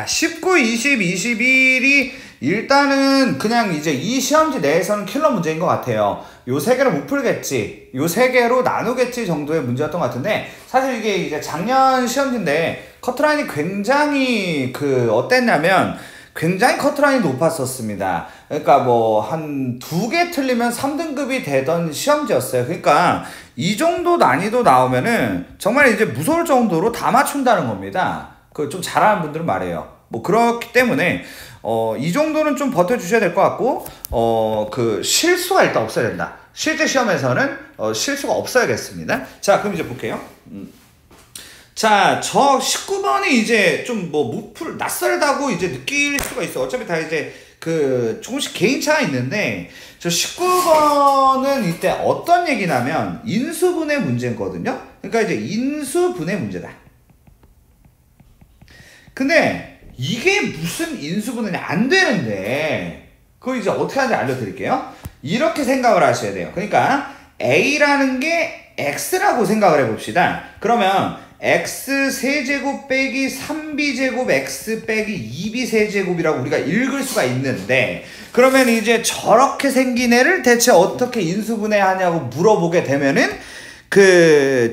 19, 20, 21이 일단은 그냥 이제 이 시험지 내에서는 킬러 문제인 것 같아요. 요 세 개를 못 풀겠지, 요 세 개로 나누겠지 정도의 문제였던 것 같은데 사실 이게 이제 작년 시험지인데 커트라인이 굉장히 어땠냐면 굉장히 커트라인이 높았었습니다. 그러니까 뭐 한 2개 틀리면 3등급이 되던 시험지였어요. 그러니까 이 정도 난이도 나오면은 정말 이제 무서울 정도로 다 맞춘다는 겁니다. 그 좀 잘하는 분들은 말해요. 뭐 그렇기 때문에 이 정도는 좀 버텨주셔야 될 것 같고 그 실수가 일단 없어야 된다. 실제 시험에서는 실수가 없어야겠습니다. 자, 그럼 이제 볼게요. 자, 저 19번이 이제 좀 낯설다고 이제 느낄 수가 있어. 어차피 다 이제 조금씩 개인차가 있는데, 저 19번은 이때 어떤 얘기냐면, 인수분해 문제거든요? 그러니까 이제 인수분해 문제다. 근데, 이게 무슨 인수분해냐? 안 되는데, 그거 이제 어떻게 하는지 알려드릴게요. 이렇게 생각을 하셔야 돼요. 그러니까, A라는 게 X라고 생각을 해봅시다. 그러면, x 세제곱 빼기 3b제곱 x 빼기 2b 세제곱이라고 우리가 읽을 수가 있는데 그러면 이제 저렇게 생긴 애를 대체 어떻게 인수분해하냐고 물어보게 되면은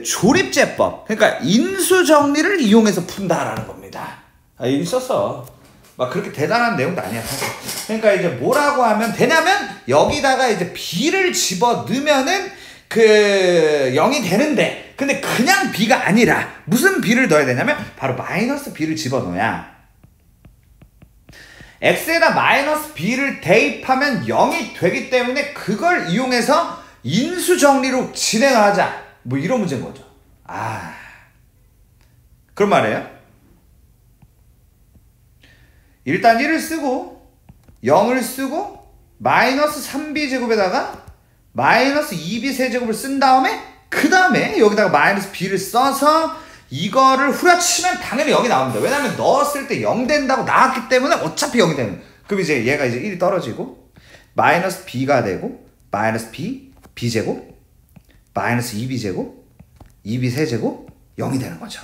조립제법, 그러니까 인수정리를 이용해서 푼다라는 겁니다. 이미 썼어. 막 그렇게 대단한 내용도 아니야 사실. 그러니까 이제 뭐라고 하면 되냐면 여기다가 이제 b를 집어 넣으면은 0이 되는데 근데 그냥 b가 아니라 무슨 b를 넣어야 되냐면 바로 마이너스 b를 집어넣어야 x에다 마이너스 b를 대입하면 0이 되기 때문에 그걸 이용해서 인수정리로 진행하자 뭐 이런 문제인 거죠. 그런 말이에요. 일단 1을 쓰고 0을 쓰고 마이너스 3b제곱에다가 마이너스 2b 세제곱을 쓴 다음에 그 다음에 여기다가 마이너스 b를 써서 이거를 후려치면 당연히 0이 나옵니다. 왜냐면 넣었을 때 0 된다고 나왔기 때문에 어차피 0이 되는. 그럼 이제 얘가 이제 1이 떨어지고 마이너스 b가 되고 마이너스 b제곱 마이너스 2b제곱 2b 세제곱 0이 되는 거죠.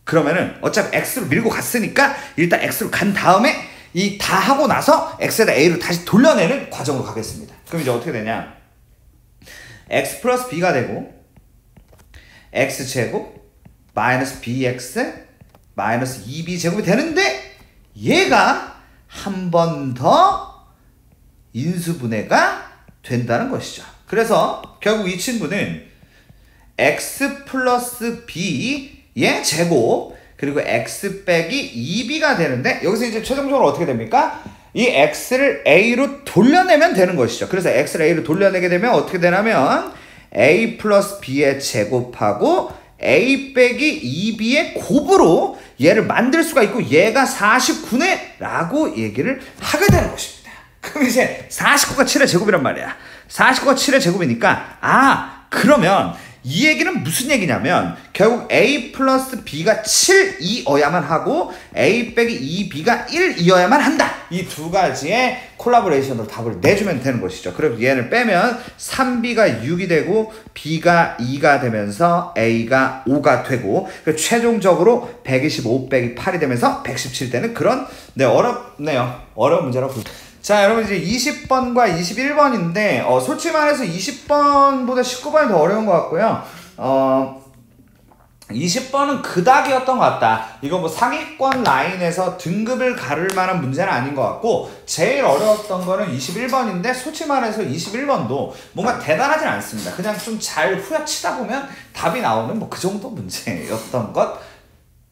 그러면은 어차피 x로 밀고 갔으니까 일단 x로 간 다음에 이 다 하고 나서 x에다 a로 다시 돌려내는 과정으로 가겠습니다. 그럼 이제 어떻게 되냐? x 플러스 b가 되고 x제곱 마이너스 bx 마이너스 2b 제곱이 되는데 얘가 한 번 더 인수분해가 된다는 것이죠. 그래서 결국 이 친구는 x 플러스 b의 제곱 그리고 x 빼기 2b가 되는데 여기서 이제 최종적으로 어떻게 됩니까? 이 x를 a로 돌려내면 되는 것이죠. 그래서 x를 a로 돌려내게 되면 어떻게 되냐면 a 플러스 b의 제곱하고 a 빼기 2b의 곱으로 얘를 만들 수가 있고 얘가 49네 라고 얘기를 하게 되는 것입니다. 그럼 이제 49가 7의 제곱이란 말이야. 49가 7의 제곱이니까 그러면 이 얘기는 무슨 얘기냐면 결국 a 플러스 b가 7이어야만 하고 a 빼기 2b가 1이어야만 한다. 이 두 가지의 콜라보레이션으로 답을 내주면 되는 것이죠. 그럼 얘를 빼면 3b가 6이 되고 b가 2가 되면서 a가 5가 되고 최종적으로 125 빼기 8이 되면서 117 되는 그런 어렵네요. 어려운 문제라고 볼 수 있습니다. 자, 여러분 이제 20번과 21번인데 솔직히 말해서 20번보다 19번이 더 어려운 것 같고요. 20번은 그닥이었던 것 같다. 이거 뭐 상위권 라인에서 등급을 가를 만한 문제는 아닌 것 같고 제일 어려웠던 거는 21번인데 솔직히 말해서 21번도 뭔가 대단하진 않습니다. 그냥 좀 잘 후려치다 보면 답이 나오는 뭐 그 정도 문제였던 것.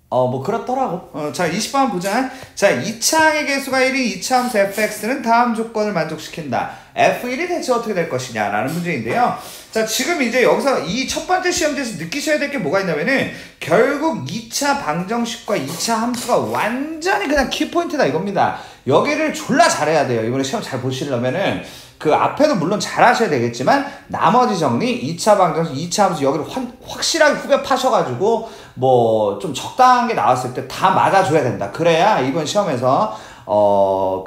뭐 그렇더라고. 자, 20번 보자. 자, 2차항의 개수가 1인 2차 함수 fx는 다음 조건을 만족시킨다. f1이 대체 어떻게 될 것이냐 라는 문제인데요. 자, 지금 이제 여기서 이 첫 번째 시험지에서 느끼셔야 될 게 뭐가 있냐면은 결국 2차 방정식과 2차 함수가 완전히 그냥 키포인트다 이겁니다. 여기를 졸라 잘해야 돼요. 이번에 시험 잘 보시려면은 그 앞에도 물론 잘 하셔야 되겠지만 나머지 정리 2차 방정식, 2차 함수 여기를 확실하게 후벼 파셔가지고 뭐 좀 적당한 게 나왔을 때 다 맞아줘야 된다. 그래야 이번 시험에서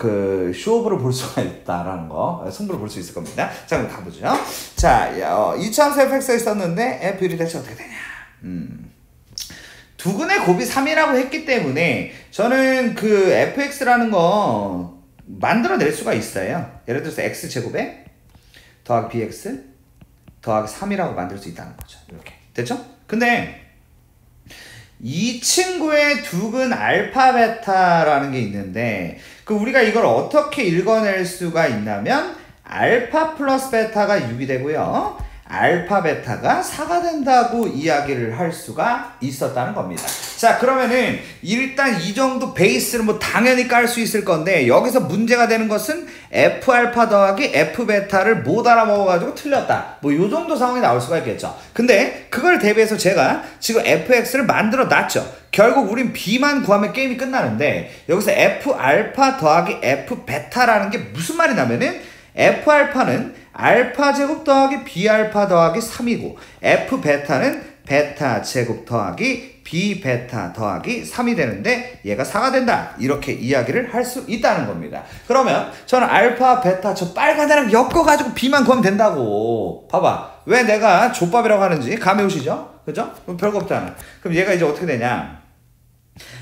그 쇼부를 볼 수가 있다라는 거, 승부를 볼 수 있을 겁니다. 자, 그럼 가보죠. 자, 2차 함수 fx가 있었는데 f1이 대체 어떻게 되냐. 두근의 곱이 3이라고 했기 때문에 저는 그 fx라는 거 만들어낼 수가 있어요. 예를 들어서 x제곱에 더하기 bx 더하기 3이라고 만들 수 있다는 거죠. 이렇게 됐죠? 근데 이 친구의 두근 알파 베타라는 게 있는데 그 우리가 이걸 어떻게 읽어낼 수가 있냐면 알파 플러스 베타가 6이 되고요. 알파 베타가 4가 된다고 이야기를 할 수가 있었다는 겁니다. 자, 그러면은 일단 이 정도 베이스를 뭐 당연히 깔 수 있을 건데 여기서 문제가 되는 것은 f 알파 더하기 f 베타를 못 알아먹어가지고 틀렸다. 뭐 요 정도 상황이 나올 수가 있겠죠. 근데 그걸 대비해서 제가 지금 fx를 만들어 놨죠. 결국 우린 b만 구하면 게임이 끝나는데 여기서 f 알파 더하기 f 베타라는 게 무슨 말이냐면은 f 알파는 알파 제곱 더하기 b 알파 더하기 3이고 f 베타는 베타 제곱 더하기 b 베타 더하기 3이 되는데 얘가 4가 된다. 이렇게 이야기를 할 수 있다는 겁니다. 그러면 저는 알파 베타 저 빨간 애랑 엮어가지고 b만 구하면 된다고. 봐봐. 왜 내가 족밥이라고 하는지 감이 오시죠? 그죠? 그럼 별거 없잖아. 그럼 얘가 이제 어떻게 되냐?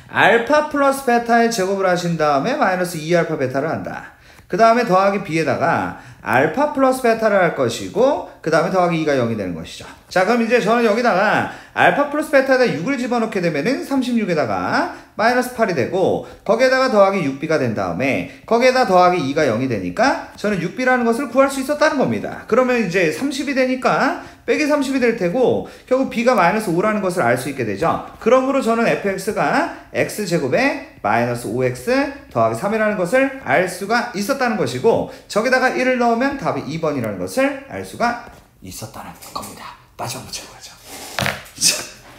알파 플러스 베타의 제곱을 하신 다음에 마이너스 2알파 베타를 한다. 그 다음에 더하기 b에다가 알파 플러스 베타를 할 것이고 그 다음에 더하기 2가 0이 되는 것이죠. 자, 그럼 이제 저는 여기다가 알파 플러스 베타에다 6을 집어넣게 되면은 36에다가 마이너스 8이 되고 거기에다가 더하기 6b가 된 다음에 거기에다 더하기 2가 0이 되니까 저는 6b라는 것을 구할 수 있었다는 겁니다. 그러면 이제 30이 되니까 빼기 30이 될 테고 결국 b가 마이너스 5라는 것을 알 수 있게 되죠. 그러므로 저는 fx가 x제곱에 마이너스 5x 더하기 3이라는 것을 알 수가 있었다는 것이고 저기다가 1을 넣으면 답이 2번이라는 것을 알 수가 있었다는 겁니다. 마지막 문제 가죠.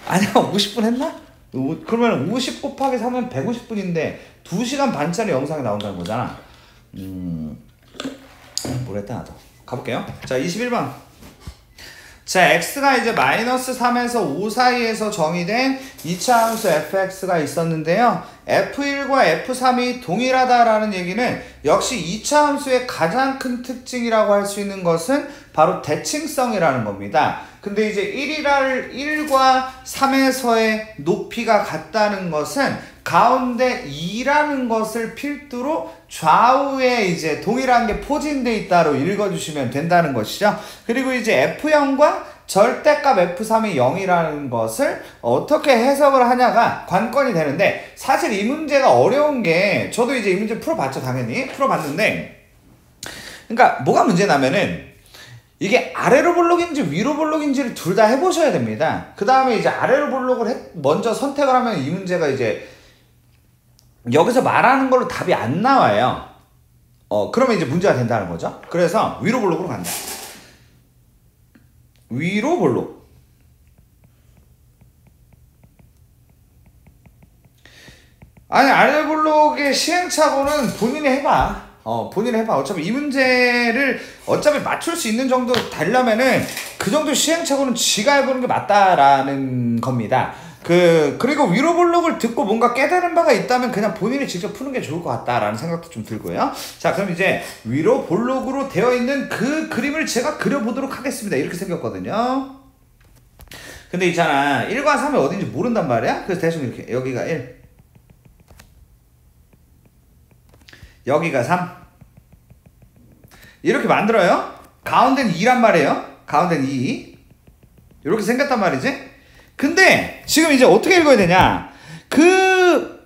아니야, 50분 했나? 그러면 50 곱하기 3은 150분인데 2시간 반짜리 영상이 나온다는 거잖아. 모르겠다 나도. 가볼게요. 자, 21번. 자, x가 이제 마이너스 3에서 5 사이에서 정의된 2차 함수 fx가 있었는데요. f1과 f3이 동일하다라는 얘기는 역시 2차 함수의 가장 큰 특징이라고 할 수 있는 것은 바로 대칭성이라는 겁니다. 근데 이제 1과 3에서의 높이가 같다는 것은 가운데 2라는 것을 필두로 좌우에 이제 동일한 게 포진돼 있다로 읽어주시면 된다는 것이죠. 그리고 이제 f0과 절대값 f3이 0이라는 것을 어떻게 해석을 하냐가 관건이 되는데 사실 이 문제가 어려운 게 저도 이제 이 문제 풀어봤죠. 당연히 풀어봤는데 그러니까 뭐가 문제냐면은 이게 아래로 볼록인지 위로 볼록인지를 둘 다 해보셔야 됩니다. 그 다음에 이제 아래로 볼록을 먼저 선택을 하면 이 문제가 이제 여기서 말하는 걸로 답이 안 나와요. 그러면 이제 문제가 된다는 거죠. 그래서 위로 볼록으로 간다. 위로 볼록. 아니, 아래 볼록의 시행착오는 본인이 해봐. 본인이 해봐. 어차피 이 문제를 어차피 맞출 수 있는 정도 되려면은 그 정도 시행착오는 지가 해보는 게 맞다라는 겁니다. 그리고 위로 볼록을 듣고 뭔가 깨달은 바가 있다면 그냥 본인이 직접 푸는 게 좋을 것 같다라는 생각도 좀 들고요. 자, 그럼 이제 위로 볼록으로 되어 있는 그 그림을 제가 그려보도록 하겠습니다. 이렇게 생겼거든요. 근데 있잖아, 1과 3이 어딘지 모른단 말이야. 그래서 대충 이렇게, 여기가 1, 여기가 3, 이렇게 만들어요. 가운데는 2란 말이에요. 가운데는 2, 이렇게 생겼단 말이지. 근데 지금 이제 어떻게 읽어야 되냐,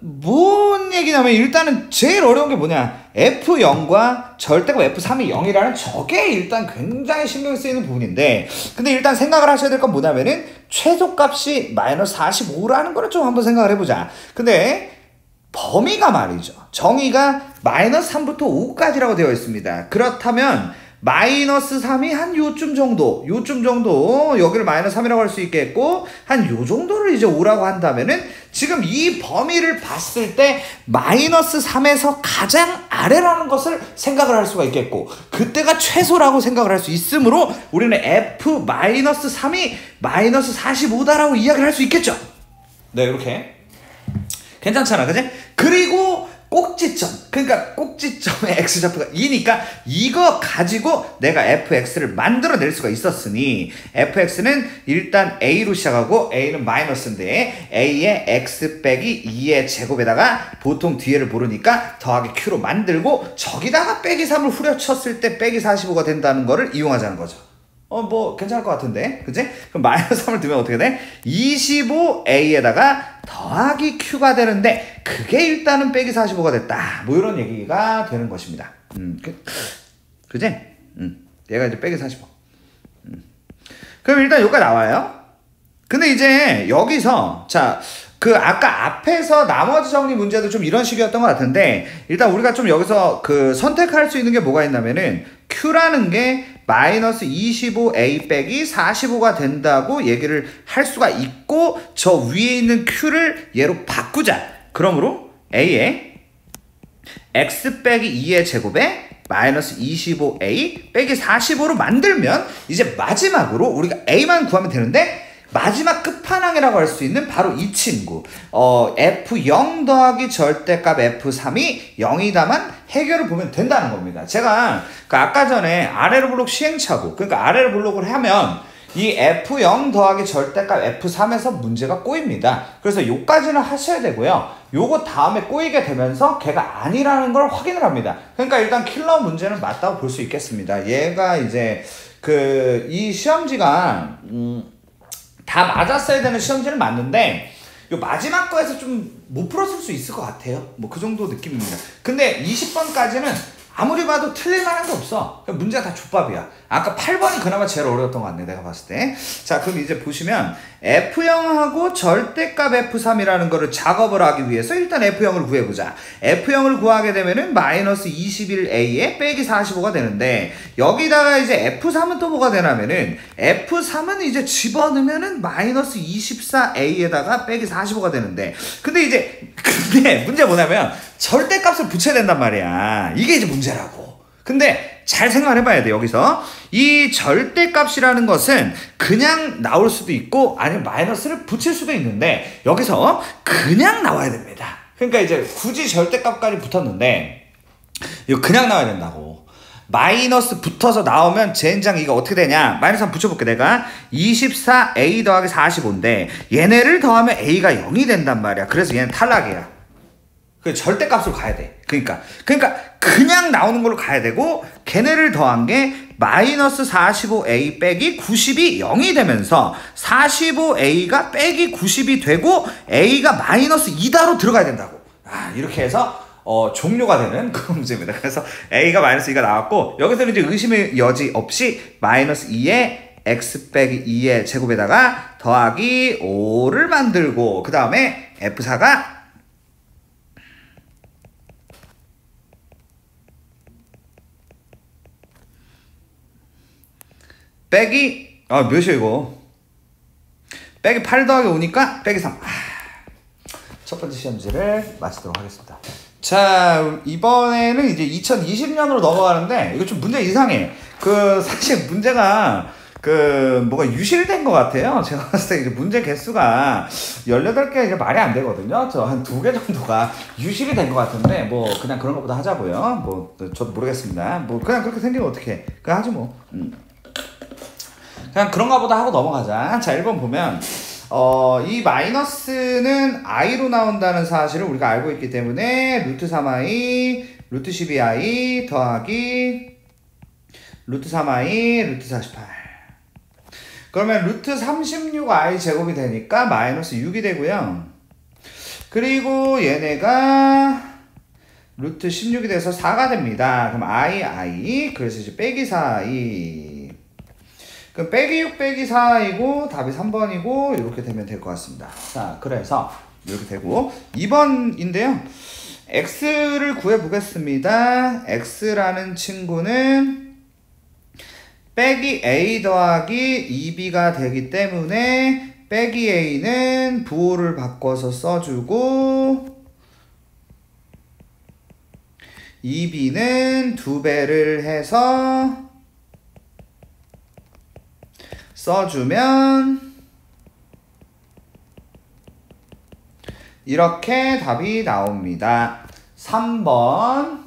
뭔 얘기냐면 일단은 제일 어려운 게 뭐냐, F0과 절대값 F3이 0이라는 저게 일단 굉장히 신경 쓰이는 부분인데, 근데 일단 생각을 하셔야 될 건 뭐냐면은 최소값이 마이너스 45라는 거를 좀 한번 생각을 해보자. 근데 범위가 말이죠, 정의가 마이너스 3부터 5까지라고 되어 있습니다. 그렇다면 마이너스 3이 한 요쯤 정도, 여기를 마이너스 3이라고 할 수 있겠고, 한 요 정도를 이제 5라고 한다면은 지금 이 범위를 봤을 때 마이너스 3에서 가장 아래라는 것을 생각을 할 수가 있겠고, 그때가 최소라고 생각을 할 수 있으므로 우리는 F-3이 마이너스 45다라고 이야기를 할 수 있겠죠. 네, 이렇게. 괜찮잖아, 그지? 그리고 꼭지점, 그러니까 꼭지점의 x좌표가 2니까 이거 가지고 내가 fx를 만들어낼 수가 있었으니, fx는 일단 a로 시작하고 a는 마이너스인데 a의 x 빼기 2의 제곱에다가 보통 뒤에를 모르니까 더하기 q로 만들고 저기다가 빼기 3을 후려쳤을 때 빼기 45가 된다는 거를 이용하자는 거죠. 뭐 괜찮을 것 같은데, 그치? 그럼 마이너스 3을 두면 어떻게 돼? 25a에다가 더하기 q가 되는데 그게 일단은 빼기 45가 됐다, 뭐 이런 얘기가 되는 것입니다. 그치? 얘가 이제 빼기 45. 그럼 일단 여기까지 나와요. 근데 이제 여기서 자, 아까 앞에서 나머지 정리 문제도 좀 이런 식이었던 것 같은데, 일단 우리가 좀 여기서 선택할 수 있는 게 뭐가 있냐면은 q라는 게 마이너스 25a 빼기 45가 된다고 얘기를 할 수가 있고, 저 위에 있는 q를 얘로 바꾸자. 그러므로 a에 x 빼기 2의 제곱에 마이너스 25a 빼기 45로 만들면 이제 마지막으로 우리가 a만 구하면 되는데, 마지막 끝판왕이라고 할 수 있는 바로 이 친구, F0 더하기 절대값 F3이 0이다만 해결을 보면 된다는 겁니다. 제가 아까 전에 아래로 볼록 시행착오, 그러니까 아래로 볼록을 하면 이 F0 더하기 절대값 F3에서 문제가 꼬입니다. 그래서 요까지는 하셔야 되고요. 요거 다음에 꼬이게 되면서 걔가 아니라는 걸 확인을 합니다. 그러니까 일단 킬러 문제는 맞다고 볼 수 있겠습니다. 얘가 이제 이 시험지가 다 맞았어야 되는 시험지는 맞는데 요 마지막 거에서 좀 못 풀었을 수 있을 것 같아요. 뭐 그 정도 느낌입니다. 근데 20번까지는 아무리 봐도 틀릴 만한 게 없어. 문제가 다 족밥이야. 아까 8번이 그나마 제일 어려웠던 것 같네, 내가 봤을 때. 자, 그럼 이제 보시면 F0하고 절대값 F3이라는 거를 작업을 하기 위해서 일단 F0을 구해보자. F0을 구하게 되면은 마이너스 21a에 빼기 45가 되는데, 여기다가 이제 F3은 또 뭐가 되냐면은 F3은 이제 집어넣으면은 마이너스 24a에다가 빼기 45가 되는데, 근데 문제 뭐냐면 절대값을 붙여야 된단 말이야. 이게 이제 문제라고. 근데 잘 생각을 해봐야 돼. 여기서 이 절대값이라는 것은 그냥 나올 수도 있고 아니면 마이너스를 붙일 수도 있는데, 여기서 그냥 나와야 됩니다. 그러니까 이제 굳이 절대값까지 붙었는데 이거 그냥 나와야 된다고. 마이너스 붙어서 나오면 젠장 이거 어떻게 되냐, 마이너스 한번 붙여볼게. 내가 24a 더하기 45인데 얘네를 더하면 a가 0이 된단 말이야. 그래서 얘는 탈락이야. 그 절대값으로 가야 돼. 그러니까 그냥 나오는 걸로 가야 되고, 걔네를 더한 게 마이너스 45a 빼기 90이 0이 되면서 45a가 빼기 90이 되고 a가 마이너스 2다로 들어가야 된다고. 이렇게 해서 종료가 되는 그런 문제입니다. 그래서 A가 마이너스 2가 나왔고, 여기서는 이제 의심의 여지 없이 마이너스 2에 x 빼기 2의 제곱에다가 더하기 5를 만들고, 그 다음에 F4가 빼기 몇이야 이거? 빼기 8 더하기 5니까 빼기 3. 첫 번째 시험지를 마치도록 하겠습니다. 자, 이번에는 이제 2020년으로 넘어가는데 이거 좀 문제 이상해. 사실 문제가 뭐가 유실된 것 같아요. 제가 봤을 때 이제 문제 개수가 18개 이제 말이 안 되거든요. 저 한 2개 정도가 유실이 된 것 같은데, 뭐 그냥 그런 것보다 하자고요. 뭐 저도 모르겠습니다. 뭐 그냥 그렇게 생기면 어떡해. 그냥 하지 뭐. 그냥 그런가 보다 하고 넘어가자. 자, 1번 보면 이 마이너스는 i로 나온다는 사실을 우리가 알고 있기 때문에 루트 3i, 루트 12i 더하기 루트 3i, 루트 48. 그러면 루트 36i 제곱이 되니까 마이너스 6이 되고요. 그리고 얘네가 루트 16이 돼서 4가 됩니다. 그럼 i, 그래서 이제 빼기 4i. 그럼 빼기 6 빼기 4이고 답이 3번이고 이렇게 되면 될 것 같습니다. 자, 그래서 이렇게 되고 2번인데요. x를 구해보겠습니다. x라는 친구는 빼기 a 더하기 2b가 되기 때문에 빼기 a는 부호를 바꿔서 써주고 2b는 2배를 해서 써주면 이렇게 답이 나옵니다. 3번.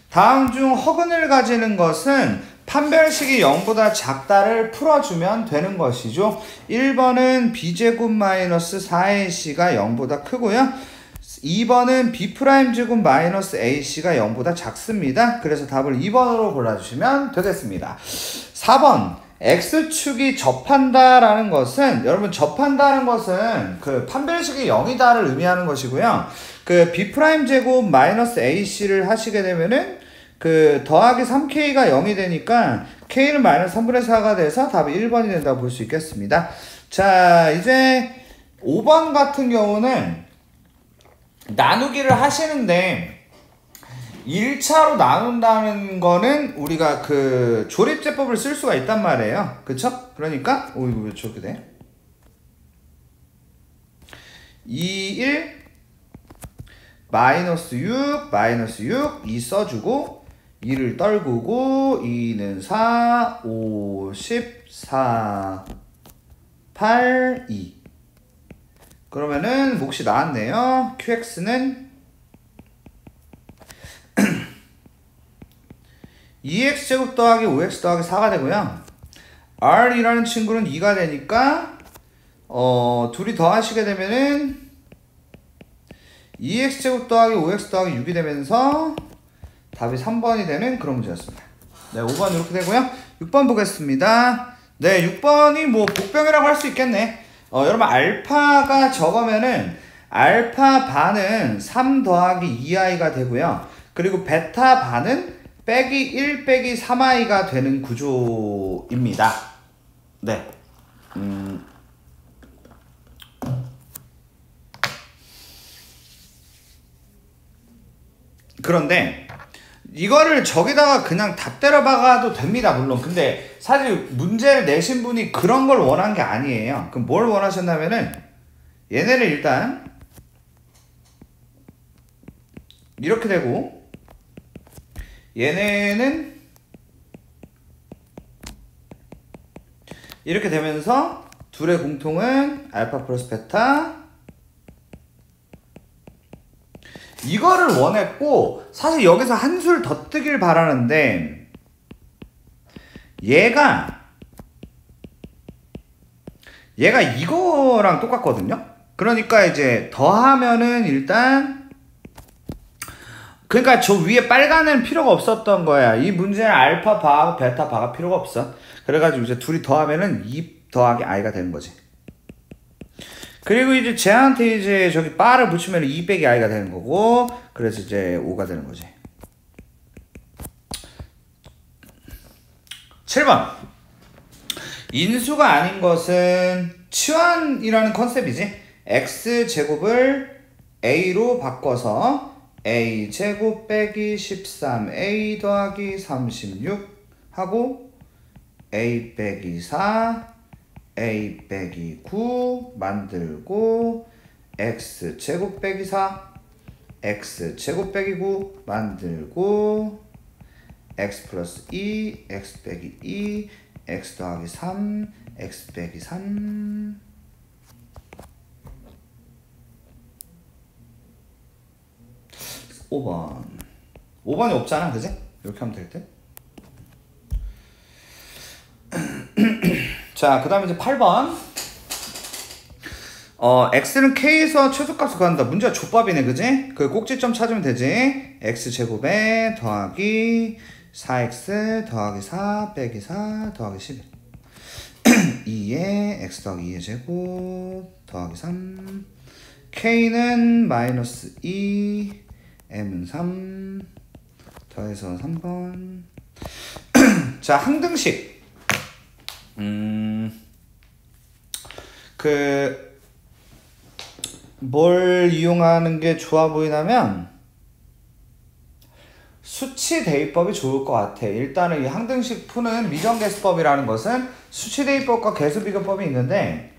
다음 중 허근을 가지는 것은 판별식이 0보다 작다를 풀어주면 되는 것이죠. 1번은 b제곱 마이너스 4ac가 0보다 크고요. 2번은 b'제곱 마이너스 ac가 0보다 작습니다. 그래서 답을 2번으로 골라주시면 되겠습니다. 4번. x축이 접한다라는 것은, 여러분 접한다는 것은 판별식이 0이다를 의미하는 것이고요. b'제곱 마이너스 ac를 하시게 되면은 더하기 3k가 0이 되니까 k는 마이너스 3분의 4가 돼서 답이 1번이 된다고 볼 수 있겠습니다. 자, 이제 5번 같은 경우는 나누기를 하시는데 1차로 나눈다는 거는 우리가 조립제법을 쓸 수가 있단 말이에요. 그쵸? 그러니까 이거 왜 저렇게 돼? 2, 1 마이너스 6 마이너스 6 2 써주고 2를 떨구고 2는 4 5 10 4 8 2. 그러면은 몫이 나왔네요. qx는 2x제곱 더하기 5x 더하기 4가 되고요. r이라는 친구는 2가 되니까 둘이 더하시게 되면은 2x제곱 더하기 5x 더하기 6이 되면서 답이 3번이 되는 그런 문제였습니다. 네, 5번 이렇게 되고요. 6번 보겠습니다. 네, 6번이 뭐 복병이라고 할 수 있겠네. 여러분 알파가 적으면은 알파 반은 3 더하기 2i가 되고요. 그리고 베타 반은 빼기 1 빼기 3i가 되는 구조입니다. 네. 그런데 이거를 저기다가 그냥 다 때려 박아도 됩니다. 물론. 근데 사실 문제를 내신 분이 그런 걸 원한 게 아니에요. 그럼 뭘 원하셨냐면은 얘네를 일단 이렇게 되고 얘네는 이렇게 되면서 둘의 공통은 알파 플러스 베타, 이거를 원했고, 사실 여기서 한술 더 뜨길 바라는데 얘가 이거랑 똑같거든요. 그러니까 이제 더하면은 일단, 그러니까 저 위에 빨간은 필요가 없었던 거야. 이 문제는 알파 바하고 베타 바가 필요가 없어. 그래가지고 이제 둘이 더하면은 2 더하기 i가 되는 거지. 그리고 이제 쟤한테 이제 저기 바를 붙이면 2 빼기 i가 되는 거고, 그래서 이제 5가 되는 거지. 7번. 인수가 아닌 것은 치환이라는 컨셉이지. x제곱을 a로 바꿔서 a제곱 빼기 13a 더하기 36 하고 a 빼기 4 a 빼기 9 만들고 x제곱 빼기 4 x제곱 빼기 9 만들고 x 플러스 2 x 빼기 2 x 더하기 3 x 빼기 3 5번 5번이 없잖아, 그지? 이렇게 하면 될 듯. 자, 그 다음에 이제 8번. x는 k에서 최소값을 구한다. 문제가 족밥이네, 그지? 그 꼭지점 찾으면 되지. x제곱에 더하기 4x 더하기 4 빼기 4 더하기 11 2에 x 더하기 2의 제곱 더하기 3 k는 마이너스 2 m은 3 더해서 3번. 자, 항등식. 뭘 이용하는 게 좋아 보이냐면 수치 대입법이 좋을 것 같아. 일단은 이 항등식 푸는 미정계수법이라는 것은 수치 대입법과 계수 비교법이 있는데,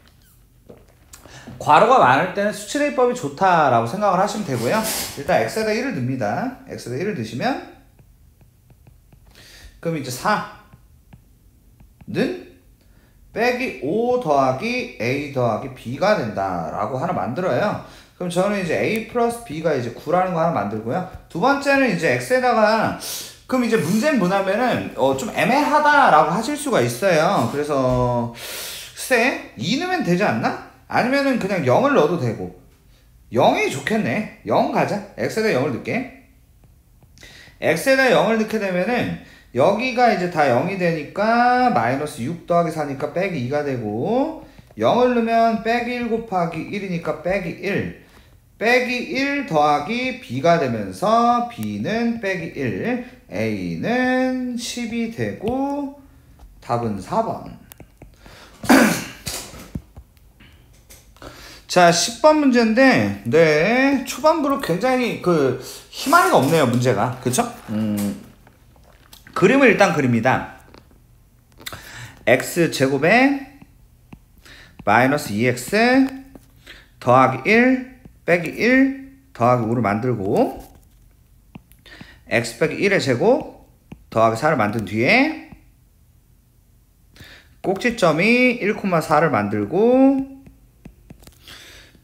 괄호가 많을 때는 수치 대입법이 좋다라고 생각을 하시면 되고요. 일단 x에다 1을 넣습니다. x에다 1을 넣으시면 그럼 이제 4는 빼기 5 더하기 a 더하기 b가 된다라고 하나 만들어요. 그럼 저는 이제 a 플러스 b가 이제 9라는 거 하나 만들고요. 두 번째는 이제 x에다가, 그럼 이제 문제는 뭐냐면은 좀 애매하다라고 하실 수가 있어요. 그래서 글쎄 2 넣으면 되지 않나? 아니면은 그냥 0을 넣어도 되고. 0이 좋겠네. 0 가자. x에다 0을 넣게. x에다 0을 넣게 되면은 여기가 이제 다 0이 되니까 마이너스 6 더하기 4니까 빼기 2가 되고, 0을 넣으면 빼기 1 곱하기 1이니까 빼기 1 빼기 1 더하기 b가 되면서 b는 빼기 1 a는 10이 되고 답은 4번. 자, 10번 문제인데, 네, 초반부로 굉장히 희망이 없네요, 문제가. 그쵸? 그림을 일단 그립니다. x제곱에 마이너스 2x 더하기 1 빼기 1 더하기 5를 만들고, x 빼기 1의 제곱 더하기 4를 만든 뒤에 꼭지점이 1,4를 만들고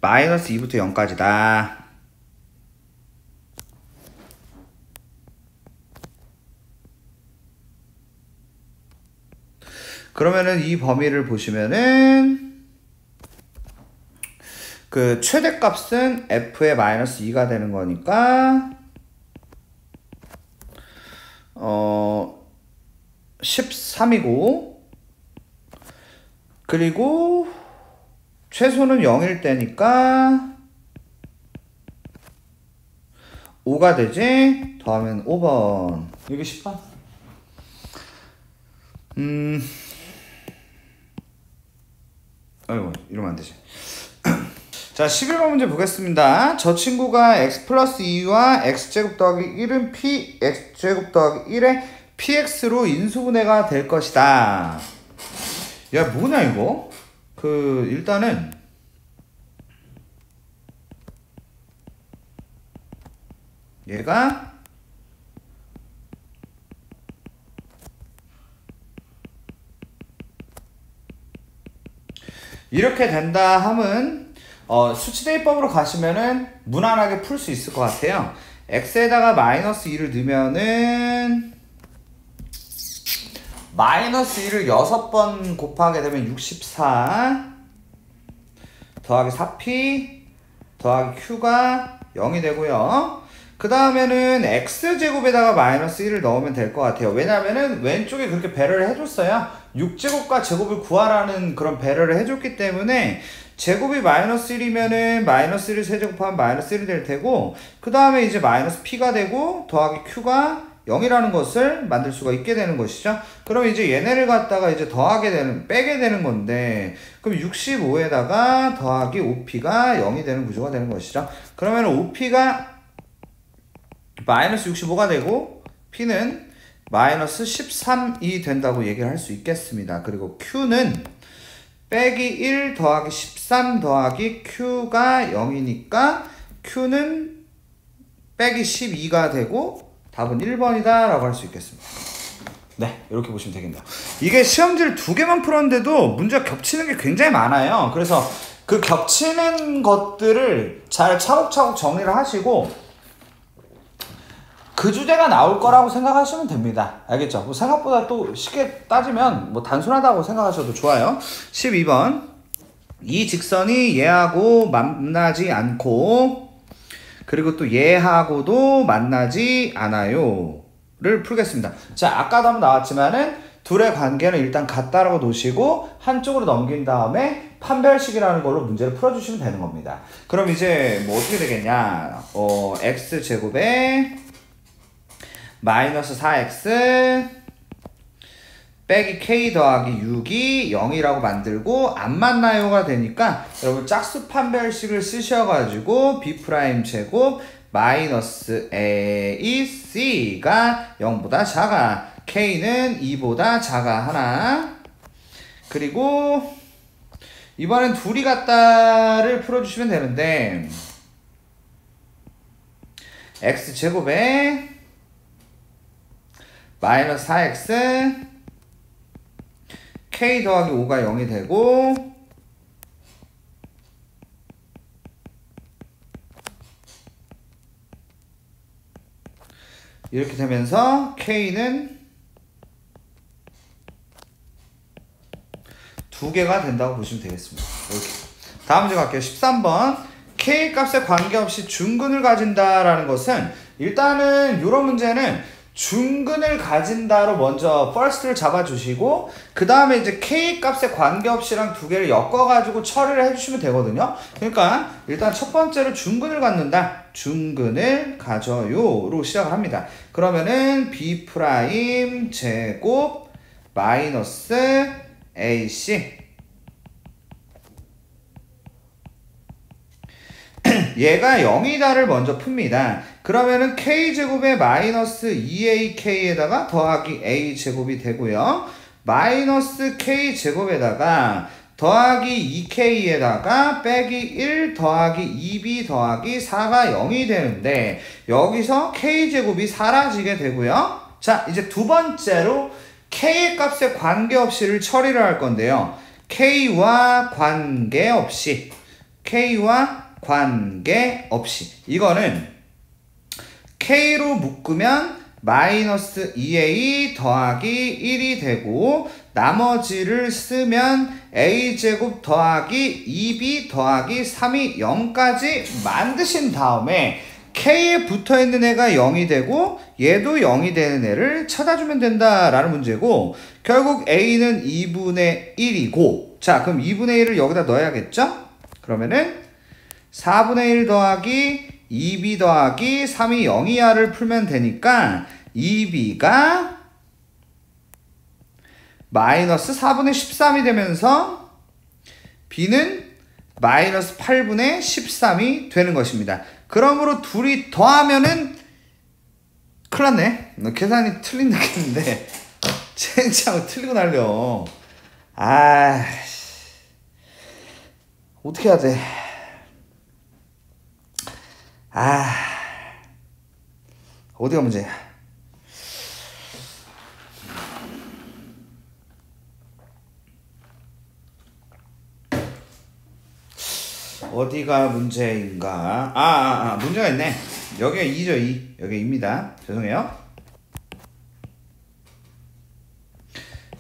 마이너스 2부터 0까지다. 그러면은 이 범위를 보시면은 그 최대값은 f의 마이너스 2가 되는 거니까 13이고, 그리고 최소는 0일 때니까 5가 되지. 더하면 5번. 이게 10번. 아이고, 이러면 안 되지. 자, 11번 문제 보겠습니다. 저 친구가 x 플러스 2와 x제곱 더하기 1은 x제곱 더하기 1의 px로 인수분해가 될 것이다. 야, 뭐냐 이거? 일단은 얘가 이렇게 된다 함은 수치대입법으로 가시면은 무난하게 풀 수 있을 것 같아요. x에다가 마이너스 2를 넣으면은 마이너스 2를 6번 곱하게 되면 64 더하기 4p 더하기 q가 0이 되고요. 그 다음에는 x제곱에다가 마이너스 1을 넣으면 될 것 같아요. 왜냐면은 왼쪽에 그렇게 배려를 해줬어요. 6제곱과 제곱을 구하라는 그런 배려를 해줬기 때문에 제곱이 마이너스 1이면은 마이너스 1을 세제곱하면 마이너스 1이 될 테고, 그 다음에 이제 마이너스 p가 되고 더하기 q가 0이라는 것을 만들 수가 있게 되는 것이죠. 그럼 이제 얘네를 갖다가 이제 빼게 되는 건데, 그럼 65에다가 더하기 5p가 0이 되는 구조가 되는 것이죠. 그러면 5p가 마이너스 65가 되고 p는 마이너스 13이 된다고 얘기를 할 수 있겠습니다. 그리고 q는 빼기 1 더하기 13 더하기 q가 0이니까 q는 빼기 12가 되고 답은 1번이다 라고 할 수 있겠습니다. 네, 이렇게 보시면 되겠네요. 이게 시험지를 2개만 풀었는데도 문제가 겹치는 게 굉장히 많아요. 그래서 그 겹치는 것들을 잘 차곡차곡 정리를 하시고 그 주제가 나올 거라고 생각하시면 됩니다. 알겠죠? 뭐 생각보다 또 쉽게 따지면 뭐 단순하다고 생각하셔도 좋아요. 12번. 이 직선이 얘하고 만나지 않고 그리고 또 얘하고도 만나지 않아요 를 풀겠습니다. 자, 아까도 한번 나왔지만은 둘의 관계는 일단 같다라고 놓으시고 한쪽으로 넘긴 다음에 판별식이라는 걸로 문제를 풀어주시면 되는 겁니다. 그럼 이제 뭐 어떻게 되겠냐? x제곱에 마이너스 4x 빼기 k 더하기 6이 0이라고 만들고 안 만나요가 되니까 여러분 짝수 판별식을 쓰셔가지고 b' 제곱 마이너스 ac가 0보다 작아, k는 2보다 작아 하나. 그리고 이번엔 둘이 같다를 풀어주시면 되는데 x제곱에 마이너스 4x k 더하기 5가 0이 되고 이렇게 되면서 k는 2개가 된다고 보시면 되겠습니다. 이렇게. 다음 문제 갈게요. 13번. k 값에 관계없이 중근을 가진다라는 것은 일단은 이런 문제는 중근을 가진다로 먼저 first를 잡아주시고 그 다음에 이제 k 값에 관계없이랑 2개를 엮어가지고 처리를 해주시면 되거든요. 그러니까 일단 첫 번째로 중근을 갖는다. 중근을 가져요로 시작을 합니다. 그러면은 b' 제곱 마이너스 ac 얘가 0이다를 먼저 풉니다. 그러면은 k제곱에 마이너스 2ak에다가 더하기 a제곱이 되고요. 마이너스 k제곱에다가 더하기 2k에다가 빼기 1 더하기 2b 더하기 4가 0이 되는데 여기서 k제곱이 사라지게 되고요. 자, 이제 두 번째로 k의 값에 관계없이를 처리를 할 건데요. k와 관계없이 이거는 k로 묶으면 마이너스 2a 더하기 1이 되고 나머지를 쓰면 a제곱 더하기 2b 더하기 3이 0까지 만드신 다음에 k에 붙어있는 애가 0이 되고 얘도 0이 되는 애를 찾아주면 된다라는 문제고 결국 a는 2분의 1이고 자 그럼 2분의 1을 여기다 넣어야겠죠? 그러면은 4분의 1 더하기 2b 더하기 3이 0이하를 풀면 되니까 2b가 마이너스 4분의 13이 되면서 b는 마이너스 8분의 13이 되는 것입니다. 그러므로 둘이 더하면은 큰일 났네. 계산이 틀린다 했는데 젠장 틀리고 날려. 아 어떻게 해야 돼. 아 어디가 문제야. 어디가 문제인가. 문제가 있네. 여기가 2죠. 2 여기 2입니다. 죄송해요.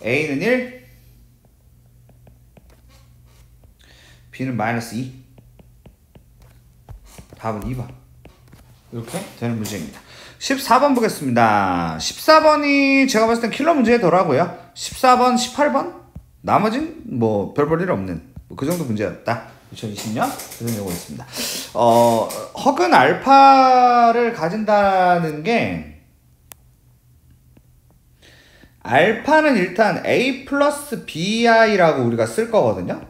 A는 1 B는 마이너스 2 답은 2번 이렇게 되는 문제입니다. 14번 보겠습니다. 14번이 제가 봤을 땐 킬러 문제더라고요. 14번, 18번 나머진 뭐 별 볼 일 없는 그 정도 문제였다. 2020년 그런 경우가 있습니다. 허근 알파를 가진다는 게 알파는 일단 A 플러스 BI라고 우리가 쓸 거거든요.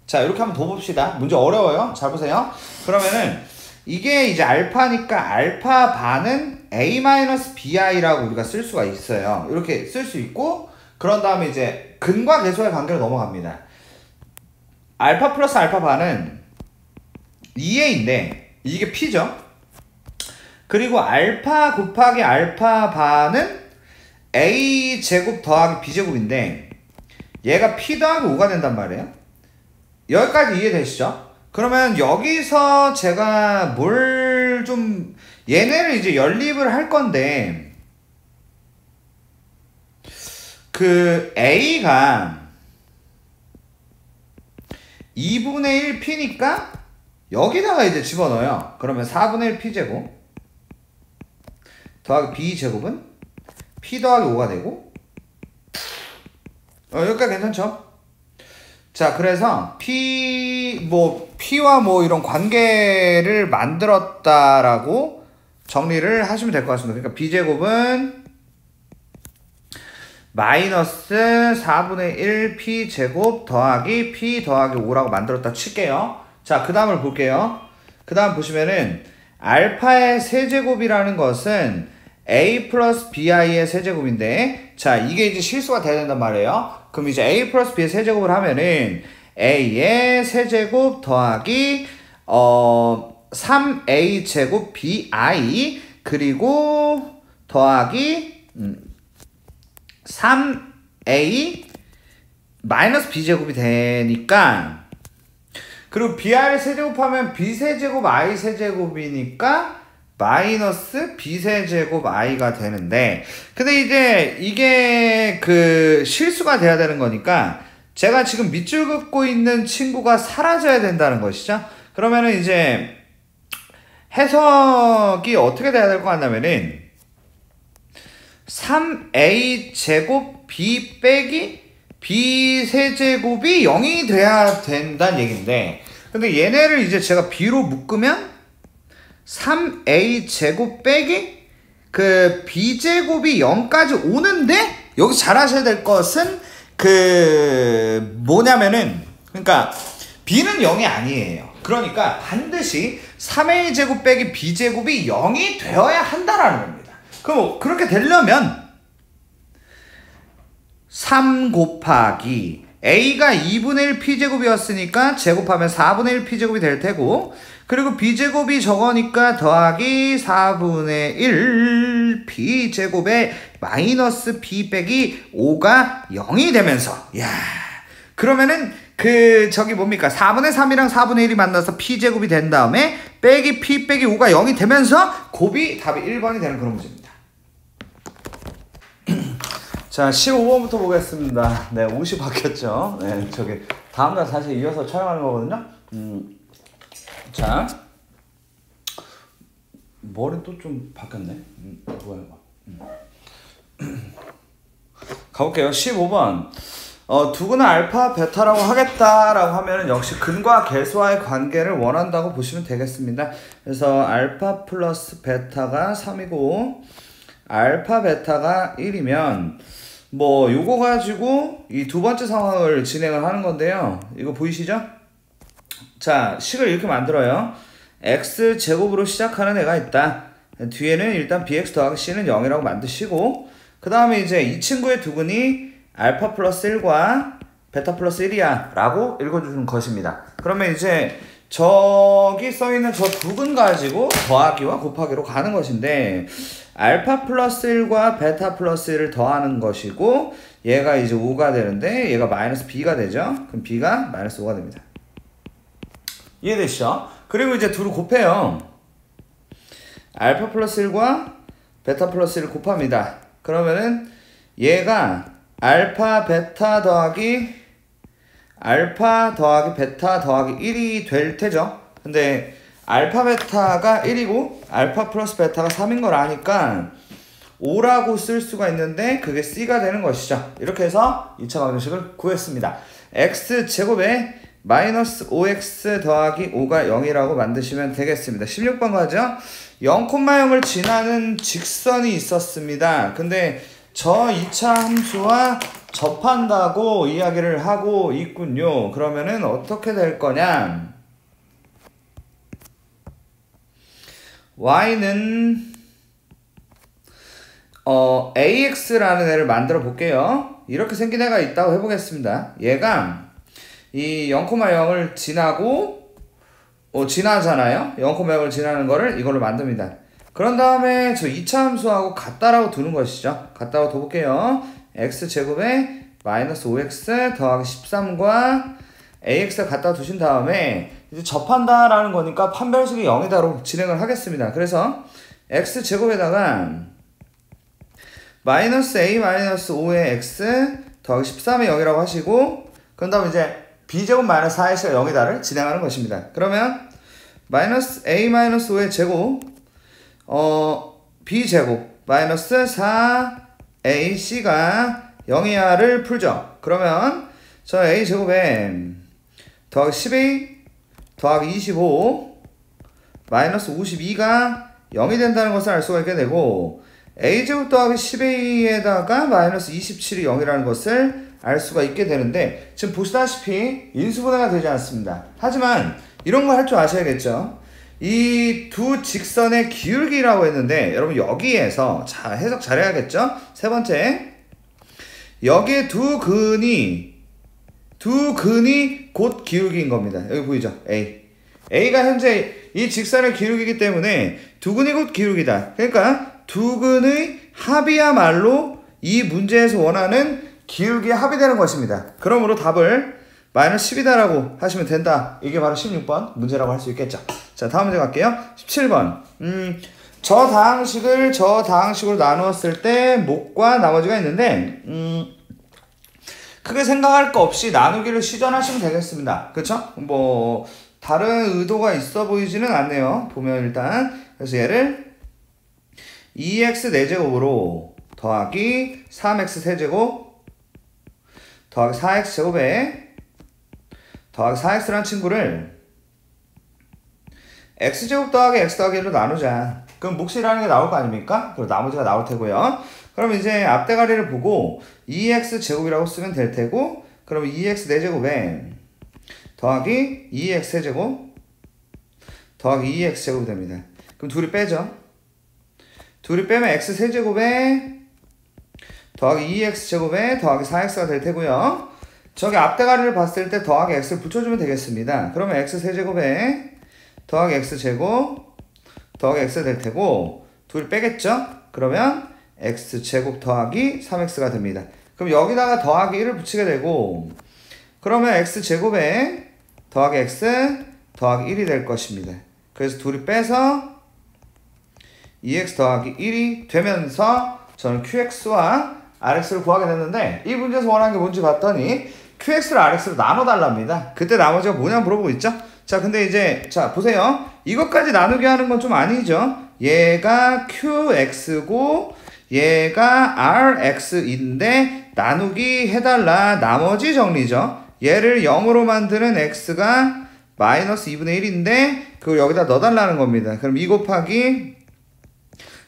자, 이렇게 한번 더 봅시다. 문제 어려워요. 잘 보세요. 그러면은 이게 이제 알파니까 알파 반은 A 마이너스 BI라고 우리가 쓸 수가 있어요. 이렇게 쓸 수 있고, 그런 다음에 이제 근과 계수의 관계로 넘어갑니다. 알파 플러스 알파 반은 2A인데 이게 P죠. 그리고 알파 곱하기 알파 반은 A 제곱 더하기 B 제곱인데 얘가 P 더하기 5가 된단 말이에요. 여기까지 이해되시죠? 그러면 여기서 제가 뭘 좀 얘네를 이제 연립을 할 건데, 그 A가 2분의 1 P니까 여기다가 이제 집어넣어요. 그러면 4분의 1 P제곱 더하기 B 제곱은 P 더하기 5가 되고, 여기까지 괜찮죠? 자, 그래서 P와 뭐 이런 관계를 만들었다라고 정리를 하시면 될 것 같습니다. 그러니까 B제곱은 마이너스 4분의 1 P제곱 더하기 P 더하기 5라고 만들었다 칠게요. 자, 그 다음을 볼게요. 그 다음 보시면은 알파의 세제곱이라는 것은 A 플러스 BI의 세제곱인데, 자, 이게 이제 실수가 돼야 된단 말이에요. 그럼 이제 A 플러스 B의 세제곱을 하면은 A의 세제곱 더하기 3A 제곱 BI 그리고 더하기 3A 마이너스 B 제곱이 되니까, 그리고 BI를 세제곱하면 B 세제곱 I 세제곱이니까 마이너스 B세제곱 I가 되는데, 근데 이제 이게 그 실수가 돼야 되는 거니까 제가 지금 밑줄 긋고 있는 친구가 사라져야 된다는 것이죠. 그러면은 이제 해석이 어떻게 돼야 될 것 같냐면은 3A 제곱 B 빼기 B 세제곱이 0이 돼야 된다는 얘기인데, 근데 얘네를 이제 제가 B로 묶으면 3A 제곱 빼기 그 B제곱이 0까지 오는데, 여기서 잘 하셔야 될 것은 그 뭐냐면은, 그러니까 B는 0이 아니에요. 그러니까 반드시 3A 제곱 빼기 B제곱이 0이 되어야 한다라는 겁니다. 그럼 그렇게 되려면 3 곱하기 A가 2분의 1 P제곱이었으니까 제곱하면 4분의 1 P제곱이 될 테고, 그리고 B제곱이 저거니까 더하기 4분의 1 B제곱에 마이너스 B 빼기 5가 0이 되면서, 야, 그러면은 그 저기 뭡니까, 4분의 3이랑 4분의 1이 만나서 P제곱이 된 다음에 빼기 P 빼기 5가 0이 되면서 곱이 답이 1번이 되는 그런 문제입니다. 자, 15번부터 보겠습니다. 네, 옷이 바뀌었죠. 네, 저기 다음날 사실 이어서 촬영하는 거거든요. 자, 머리 또 좀 바뀌었네. 뭐야 이거. 가볼게요. 15번. 두근은 알파, 베타라고 하겠다라고 하면은 역시 근과 계수와의 관계를 원한다고 보시면 되겠습니다. 그래서 알파 플러스 베타가 3이고 알파 베타가 1이면 뭐 요거 가지고 이 두 번째 상황을 진행을 하는 건데요. 이거 보이시죠? 자, 식을 이렇게 만들어요. x 제곱으로 시작하는 애가 있다. 뒤에는 일단 bx 더하기 c는 0이라고 만드시고, 그 다음에 이제 이 친구의 두근이 알파 플러스 1과 베타 플러스 1이야 라고 읽어주는 것입니다. 그러면 이제 저기 써있는 저 두근 가지고 더하기와 곱하기로 가는 것인데, 알파 플러스 1과 베타 플러스 1을 더하는 것이고, 얘가 이제 5가 되는데 얘가 마이너스 b가 되죠. 그럼 b가 마이너스 5가 됩니다. 이해되시죠? 그리고 이제 둘을 곱해요. 알파 플러스 1과 베타 플러스 1을 곱합니다. 그러면은 얘가 알파 베타 더하기 베타 더하기 1이 될 테죠. 근데 알파 베타가 1이고 알파 플러스 베타가 3인 걸 아니까 5라고 쓸 수가 있는데 그게 c가 되는 것이죠. 이렇게 해서 2차 방정식을 구했습니다. x 제곱에 마이너스 5x 더하기 5가 0이라고 만드시면 되겠습니다. 16번 가죠. 0,0을 지나는 직선이 있었습니다. 근데 저 2차 함수와 접한다고 이야기를 하고 있군요. 그러면은 어떻게 될 거냐? y는 AX라는 애를 만들어 볼게요. 이렇게 생긴 애가 있다고 해보겠습니다. 얘가 이 0,0을 지나고 지나잖아요. 0,0을 지나는 거를 이걸로 만듭니다. 그런 다음에 저 2차 함수하고 같다라고 두는 것이죠. 같다고 둬볼게요. x제곱에 마이너스 5x 더하기 13과 ax가 갖다 두신 다음에 이제 접한다라는 거니까 판별식이 0이다로 진행을 하겠습니다. 그래서 x제곱에다가 마이너스 a 마이너스 5의 x 더하기 13의 0이라고 하시고 그런 다음에 이제 b제곱 마이너스 4x가 0이다를 진행하는 것입니다. 그러면 마이너스 a 마이너스 5의 제곱 b제곱 마이너스 4ac가 0이하를 풀죠. 그러면 저 a제곱에 더하기 12 더하기 25 마이너스 52가 0이 된다는 것을 알 수가 있게 되고 a제곱 더하기 12에다가 마이너스 27이 0이라는 것을 알 수가 있게 되는데 지금 보시다시피 인수분해가 되지 않습니다. 하지만 이런 거 할 줄 아셔야겠죠. 이 두 직선의 기울기라고 했는데 여러분 여기에서 자 해석 잘해야겠죠. 세 번째 여기에 두 근이 곧 기울기인 겁니다. 여기 보이죠? A가 현재 이 직선의 기울기이기 때문에 두 근이 곧 기울기다. 그러니까 두 근의 합이야말로 이 문제에서 원하는 기울기의 합이 되는 것입니다. 그러므로 답을 마이너스 10이다라고 하시면 된다. 이게 바로 16번 문제라고 할 수 있겠죠. 자, 다음 문제 갈게요. 17번. 저 다항식으로 나누었을 때 목과 나머지가 있는데 크게 생각할 거 없이 나누기를 시전하시면 되겠습니다. 그쵸? 뭐 다른 의도가 있어 보이지는 않네요. 보면 일단 그래서 얘를 2x 4제곱으로 더하기 3x 세제곱 더하기 4x 제곱에 더하기 4x라는 친구를 x제곱 더하기 x 더하기 1로 나누자. 그럼 몫이라는 게 나올 거 아닙니까? 그리고 나머지가 나올 테고요. 그럼 이제 앞대가리를 보고 2x 제곱이라고 쓰면 될 테고 그럼 2x 4제곱에 더하기 2x 세제곱 더하기 2x 제곱이 됩니다. 그럼 둘이 빼죠. 둘이 빼면 x 세제곱에 더하기 2x 제곱에 더하기 4x가 될 테고요. 저기 앞대가리를 봤을 때 더하기 x를 붙여주면 되겠습니다. 그러면 x 세제곱에 더하기 x 제곱 더하기 x가 될 테고 둘이 빼겠죠? 그러면 x 제곱 더하기 3x가 됩니다. 그럼 여기다가 더하기 1을 붙이게 되고 그러면 x 제곱에 더하기 x 더하기 1이 될 것입니다. 그래서 둘이 빼서 2x 더하기 1이 되면서 저는 qx와 rx를 구하게 됐는데 이 문제에서 원하는 게 뭔지 봤더니 qx를 rx로 나눠달랍니다. 그때 나머지가 뭐냐 물어보고 있죠? 자, 근데 이제 자 보세요. 이것까지 나누게 하는 건 좀 아니죠. 얘가 qx고 얘가 rx인데 나누기 해달라. 나머지 정리죠. 얘를 0으로 만드는 x가 마이너스 2분의 1인데 그걸 여기다 넣어달라는 겁니다. 그럼 2 곱하기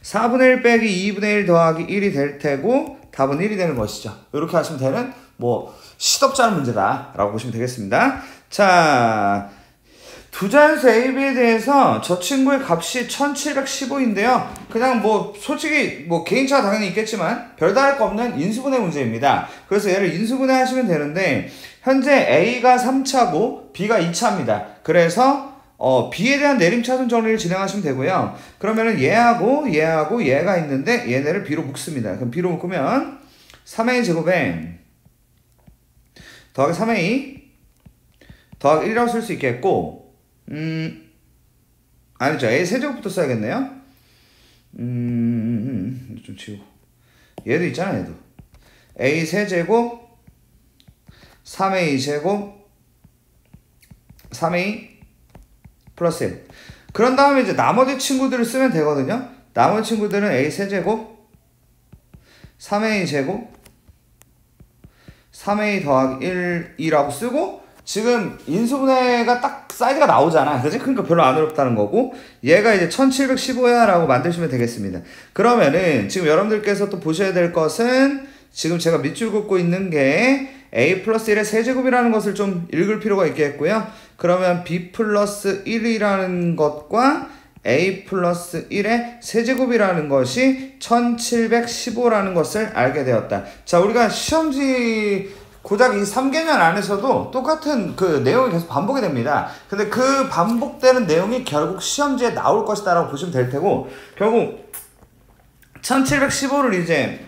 4분의 1 빼기 2분의 1 더하기 1이 될 테고 답은 1이 되는 것이죠. 이렇게 하시면 되는 뭐 시덥지 않은 문제다 라고 보시면 되겠습니다. 자, 두 자연수 A, B에 대해서 저 친구의 값이 1715인데요. 그냥 뭐 솔직히 뭐 개인차가 당연히 있겠지만 별다를 거 없는 인수분해 문제입니다. 그래서 얘를 인수분해 하시면 되는데 현재 A가 3차고 B가 2차입니다. 그래서 B에 대한 내림차순 정리를 진행하시면 되고요. 그러면은 얘하고 얘가 있는데 얘네를 B로 묶습니다. 그럼 B로 묶으면 3A 제곱에 더하기 3A 더하기 1이라고 쓸 수 있겠고 아니죠. A 세제곱부터 써야겠네요. 좀 지우고 얘도 있잖아. 얘도 A 세제곱 3A 제곱 3A 플러스 1. 그런 다음에 이제 나머지 친구들을 쓰면 되거든요. 나머지 친구들은 A 세제곱 3A 제곱 3A 더하기 1이라고 쓰고 지금 인수분해가 딱 사이즈가 나오잖아. 그지? 그러니까 별로 안 어렵다는 거고, 얘가 이제 1715야 라고 만드시면 되겠습니다. 그러면은 지금 여러분들께서 또 보셔야 될 것은, 지금 제가 밑줄 긋고 있는 게 a 플러스 1의 세제곱이라는 것을 좀 읽을 필요가 있겠고요. 그러면 b 플러스 1이라는 것과 a 플러스 1의 세제곱이라는 것이 1715라는 것을 알게 되었다. 자, 우리가 시험지 고작 이 3개년 안에서도 똑같은 그 내용이 계속 반복이 됩니다. 근데 그 반복되는 내용이 결국 시험지에 나올 것이다 라고 보시면 될 테고, 결국 1715를 이제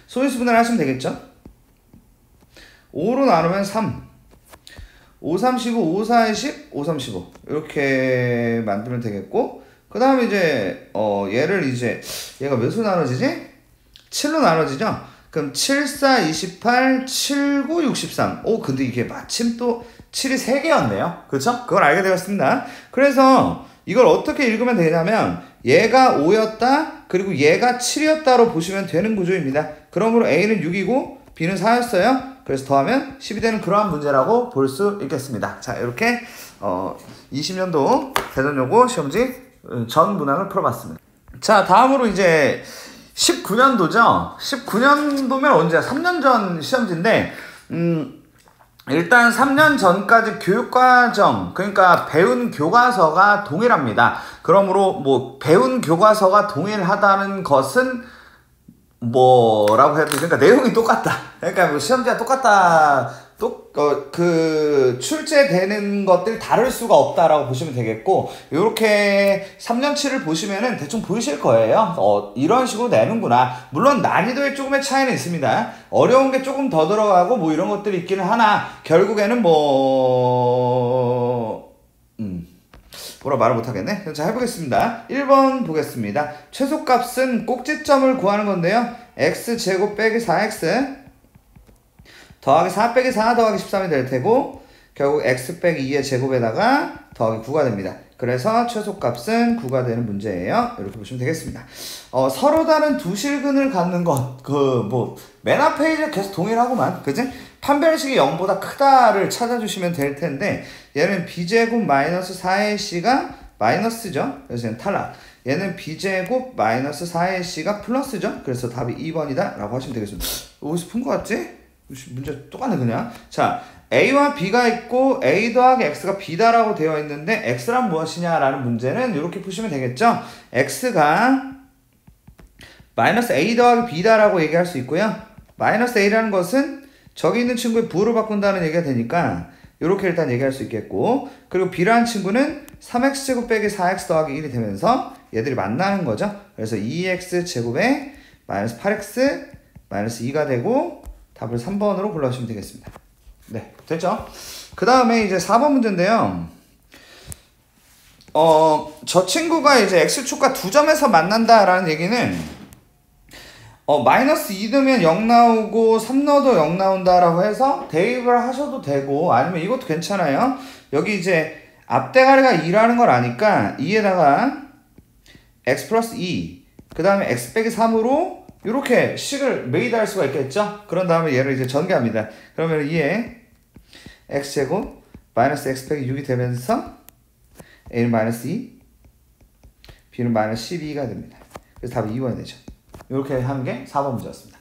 소인수 분해를 하시면 되겠죠? 5로 나누면 3, 5, 3, 15, 5, 4, 10, 5, 3, 15 이렇게 만들면 되겠고, 그 다음에 이제 얘를 이제 얘가 몇으로 나눠지지? 7로 나눠지죠? 그럼 7, 4, 28, 7, 9, 63. 오, 근데 이게 마침 또 7이 3개였네요. 그렇죠? 그걸 알게 되었습니다. 그래서 이걸 어떻게 읽으면 되냐면, 얘가 5였다, 그리고 얘가 7이었다로 보시면 되는 구조입니다. 그러므로 A는 6이고 B는 4였어요. 그래서 더하면 10이 되는 그러한 문제라고 볼 수 있겠습니다. 자, 이렇게 20년도 대전여고 시험지 전 문항을 풀어봤습니다. 자, 다음으로 이제 19년도죠. 19년도면 언제야? 3년 전 시험지인데, 일단 3년 전까지 교육과정, 그러니까 배운 교과서가 동일합니다. 그러므로 뭐 배운 교과서가 동일하다는 것은 뭐라고 해야 되지? 그러니까 내용이 똑같다. 그러니까 뭐 시험지가 똑같다. 그 출제되는 것들 다를 수가 없다라고 보시면 되겠고, 요렇게 3년치를 보시면은 대충 보이실 거예요. 이런 식으로 내는구나. 물론 난이도에 조금의 차이는 있습니다. 어려운 게 조금 더 들어가고 뭐 이런 것들이 있기는 하나, 결국에는 뭐라 말을 못하겠네. 자, 해보겠습니다. 1번 보겠습니다. 최소값은 꼭지점을 구하는 건데요. x제곱 빼기 4x 더하기 4 빼기 4 더하기 13이 될 테고, 결국 x 빼기 2의 제곱에다가 더하기 9가 됩니다. 그래서 최소값은 9가 되는 문제예요. 이렇게 보시면 되겠습니다. 서로 다른 두 실근을 갖는 것, 맨 앞 페이지가 계속 동일하구만. 그지? 판별식이 0보다 크다를 찾아주시면 될 텐데, 얘는 b제곱 마이너스 4ac가 마이너스죠. 그래서 얘는 탈락. 얘는 b제곱 마이너스 4ac가 플러스죠. 그래서 답이 2번이다 라고 하시면 되겠습니다. 어디서 푼 거 같지? 문제 똑같네 그냥. 자, a와 b가 있고 a 더하기 x가 b다라고 되어 있는데, x란 무엇이냐라는 문제는 이렇게 푸시면 되겠죠. x가 마이너스 a 더하기 b다라고 얘기할 수 있고요. 마이너스 a라는 것은 저기 있는 친구의 부호를 바꾼다는 얘기가 되니까 이렇게 일단 얘기할 수 있겠고, 그리고 b라는 친구는 3x제곱 빼기 4x 더하기 1이 되면서 얘들이 만나는 거죠. 그래서 2x제곱에 마이너스 8x 마이너스 2가 되고, 답을 3번으로 골라주시면 되겠습니다. 네, 됐죠? 그 다음에 이제 4번 문제인데요. 저 친구가 이제 x축과 두 점에서 만난다라는 얘기는, 마이너스 2 넣으면 0 나오고 3 넣어도 0 나온다라고 해서 대입을 하셔도 되고, 아니면 이것도 괜찮아요. 여기 이제 앞대가리가 2라는 걸 아니까 2에다가 x 플러스 2, 그 다음에 x 빼기 3으로 이렇게 식을 매이다 할 수가 있겠죠? 그런 다음에 얘를 이제 전개합니다. 그러면 2에 x제곱 마이너스 x 빼기 6이 되면서 a는 마이너스 2, b는 마이너스 12가 됩니다. 그래서 답이 2번이 되죠. 이렇게 하는 게 4번 문제였습니다.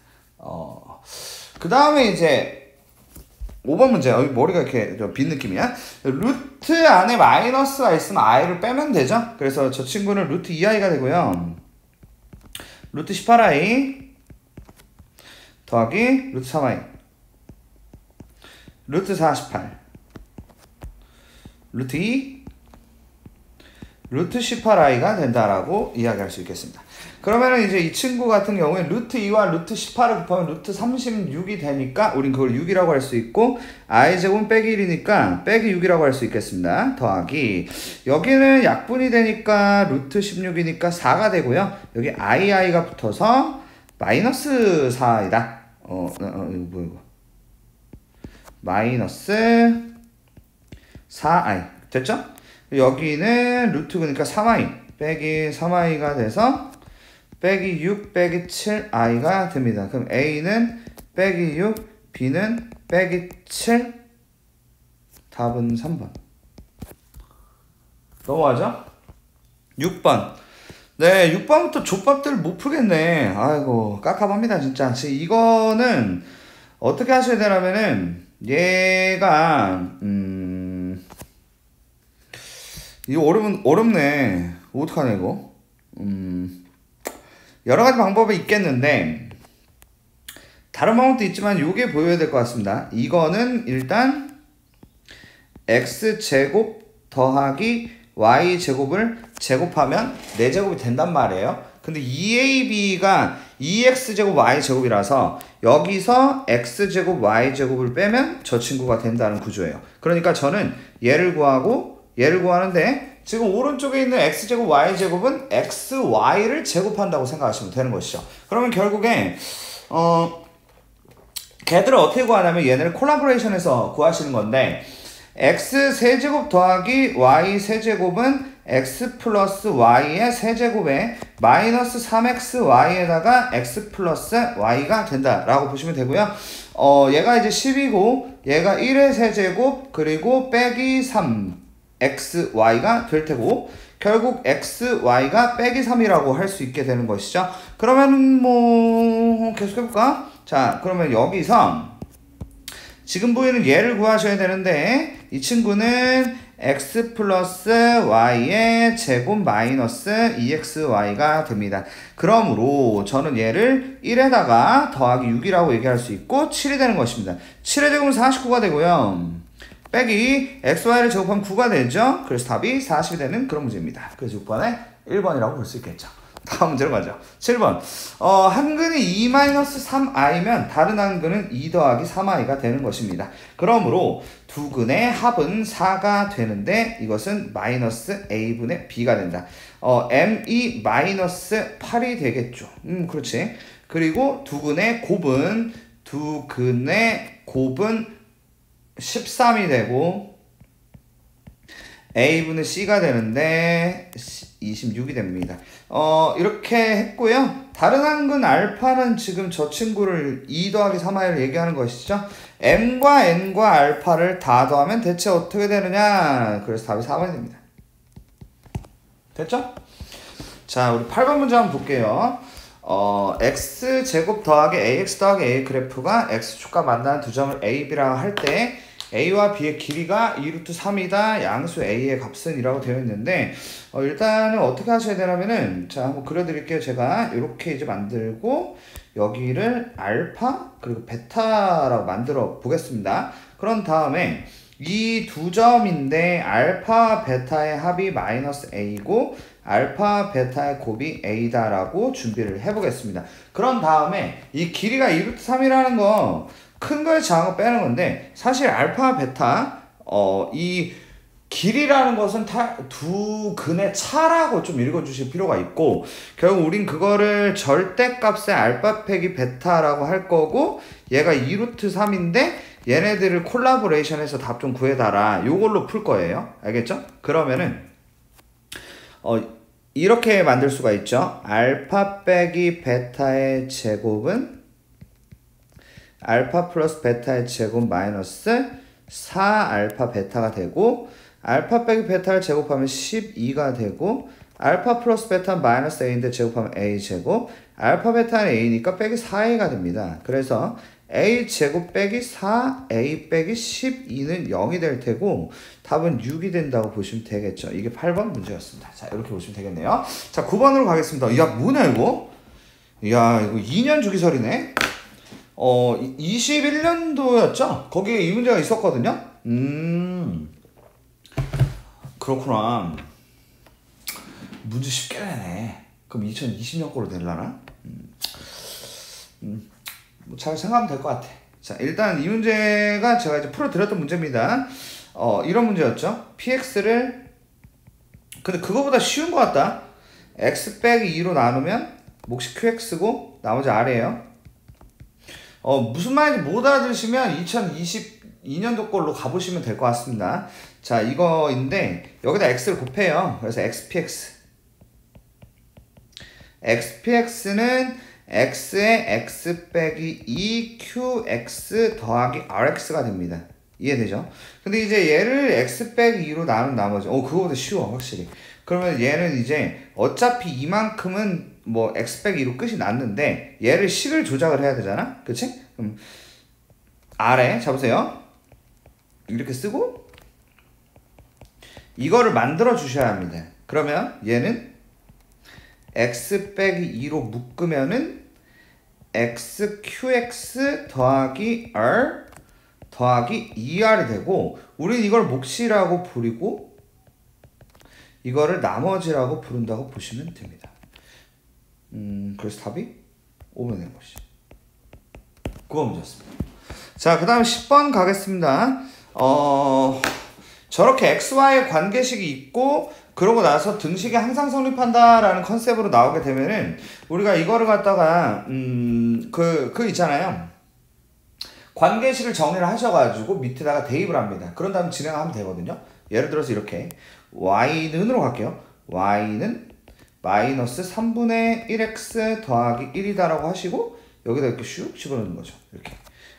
그 다음에 이제 5번 문제. 머리가 이렇게 빈 느낌이야. 루트 안에 마이너스가 있으면 i를 빼면 되죠. 그래서 저 친구는 루트 2i가 되고요. 루트 18i 더하기 루트 3i 루트 48 루트 2 루트 18i가 된다라고 이야기할 수 있겠습니다. 그러면은 이제 이 친구 같은 경우에 루트 2와 루트 18을 곱하면 루트 36이 되니까 우린 그걸 6이라고 할 수 있고, i제곱은 빼기 1이니까 빼기 6이라고 할 수 있겠습니다. 더하기 여기는 약분이 되니까 루트 16이니까 4가 되고요. 여기 i가 붙어서 마이너스 4이다. 이거 뭐야 이거. 마이너스 4i 됐죠? 여기는 루트 그러니까 3i 빼기 3i가 돼서 빼기 6 빼기 7i가 됩니다. 그럼 a는 빼기 6, b는 빼기 7 답은 3번. 넘어가죠? 6번. 네, 6번부터 족밥들 못 풀겠네. 아이고, 깝깝합니다, 진짜. 지금 이거는 어떻게 하셔야 되냐면은, 얘가, 이거 어렵네. 어떡하냐, 이거. 여러 가지 방법이 있겠는데, 다른 방법도 있지만, 요게 보여야 될 것 같습니다. 이거는 일단, x제곱 더하기 y제곱을 제곱하면 4제곱이 된단 말이에요. 근데 2ab가 2x제곱 y제곱이라서 여기서 x제곱 y제곱을 빼면 저 친구가 된다는 구조예요. 그러니까 저는 얘를 구하고 얘를 구하는데 지금 오른쪽에 있는 x제곱 y제곱은 xy를 제곱한다고 생각하시면 되는 것이죠. 그러면 결국에 걔들을 어떻게 구하냐면 얘네를 콜라보레이션해서 구하시는 건데 x 세제곱 더하기 y 세제곱은 x 플러스 y의 세제곱에 마이너스 3xy에다가 x 플러스 y가 된다라고 보시면 되고요. 얘가 이제 10이고 얘가 1의 세제곱 그리고 빼기 3xy가 될 테고 결국 xy가 빼기 3이라고 할 수 있게 되는 것이죠. 그러면 뭐 계속해볼까? 자, 그러면 여기서 지금 보이는 얘를 구하셔야 되는데 이 친구는 x 플러스 y의 제곱 마이너스 2xy가 됩니다. 그러므로 저는 얘를 1에다가 더하기 6이라고 얘기할 수 있고 7이 되는 것입니다. 7의 제곱은 49가 되고요. 빼기 xy를 제곱하면 9가 되죠. 그래서 답이 40이 되는 그런 문제입니다. 그래서 6번에 1번이라고 볼 수 있겠죠. 다음 문제로 가죠. 7번. 한 근이 2-3i면 다른 한 근은 2 더하기 3i가 되는 것입니다. 그러므로 두 근의 합은 4가 되는데 이것은 마이너스 a분의 b가 된다. m이 마이너스 8이 되겠죠. 그렇지. 그리고 두 근의 곱은 13이 되고 a분의 c가 되는데 26이 됩니다. 이렇게 했고요. 다른 한근 알파는 지금 저 친구를 2 더하기 3i를 얘기하는 것이죠. m과 n과 알파를 다 더하면 대체 어떻게 되느냐. 그래서 답이 4번이 됩니다. 됐죠? 자, 우리 8번 문제 한번 볼게요. x제곱 더하기 ax 더하기 a 그래프가 x축과 만나는 두 점을 a, b라고 할 때 a와 b의 길이가 2√3이다. 양수 a의 값은 이라고 되어 있는데 일단은 어떻게 하셔야 되냐면은 자 한번 그려드릴게요. 제가 이렇게 이제 만들고 여기를 알파 그리고 베타라고 만들어 보겠습니다. 그런 다음에 이 두 점인데 알파 베타의 합이 마이너스 a고 알파 베타의 곱이 a다라고 준비를 해보겠습니다. 그런 다음에 이 길이가 2√3이라는 거 큰 거에 작은 거 빼는 건데 사실 알파 베타 이 길이라는 것은 두 근의 차라고 좀 읽어주실 필요가 있고 결국 우린 그거를 절대값의 알파 빼기 베타라고 할 거고 얘가 2√3인데 얘네들을 콜라보레이션해서 답 좀 구해달라 요걸로 풀 거예요. 알겠죠? 그러면은 이렇게 만들 수가 있죠. 알파 빼기 베타의 제곱은 알파 플러스 베타의 제곱 마이너스 4알파 베타가 되고 알파 빼기 베타를 제곱하면 12가 되고 알파 플러스 베타는 마이너스 a인데 제곱하면 a제곱 알파 베타는 a니까 빼기 4a가 됩니다. 그래서 a제곱 빼기 4a 빼기 12는 0이 될 테고 답은 6이 된다고 보시면 되겠죠. 이게 8번 문제였습니다. 자, 이렇게 보시면 되겠네요. 자, 9번으로 가겠습니다. 야, 뭐냐 이거? 야, 이거 2년 주기설이네. 21년도였죠? 거기에 이 문제가 있었거든요? 그렇구나. 문제 쉽게 내네. 그럼 2020년 거로 되려나? 뭐 잘 생각하면 될 것 같아. 자, 일단 이 문제가 제가 이제 풀어드렸던 문제입니다. 이런 문제였죠? px를, 근데 그거보다 쉬운 것 같다. x 빼기 2로 나누면 몫이 qx고 나머지 r이에요. 무슨 말인지 못 알아들으시면 2022년도 걸로 가보시면 될 것 같습니다. 자, 이거인데 여기다 x를 곱해요. 그래서 xpx. xpx는 x의 x 빼기 2qx 더하기 rx가 됩니다. 이해되죠? 근데 이제 얘를 x 빼기 2로 나눈 나머지 그거보다 쉬워 확실히. 그러면 얘는 이제 어차피 이만큼은 뭐 x 빼기 2로 끝이 났는데 얘를 식을 조작을 해야 되잖아? 그치? 그럼 아래 잡으세요. 이렇게 쓰고 이거를 만들어 주셔야 합니다. 그러면 얘는 x 빼기 2로 묶으면은 xqx 더하기 r 더하기 2r이 되고 우린 이걸 몫이라고 부르고 이거를 나머지라고 부른다고 보시면 됩니다. 그래서 답이 5번 되는 것이죠. 9번 문제였습니다. 자, 그 다음 10번 가겠습니다. 저렇게 XY의 관계식이 있고 그러고 나서 등식이 항상 성립한다라는 컨셉으로 나오게 되면은 우리가 이거를 갖다가 그 있잖아요. 관계식을 정리를 하셔가지고 밑에다가 대입을 합니다. 그런 다음에 진행하면 되거든요. 예를 들어서 이렇게 y는으로 갈게요. y는 마이너스 3분의 1x 더하기 1이다라고 하시고 여기다 이렇게 슉 집어넣는 거죠. 이렇게.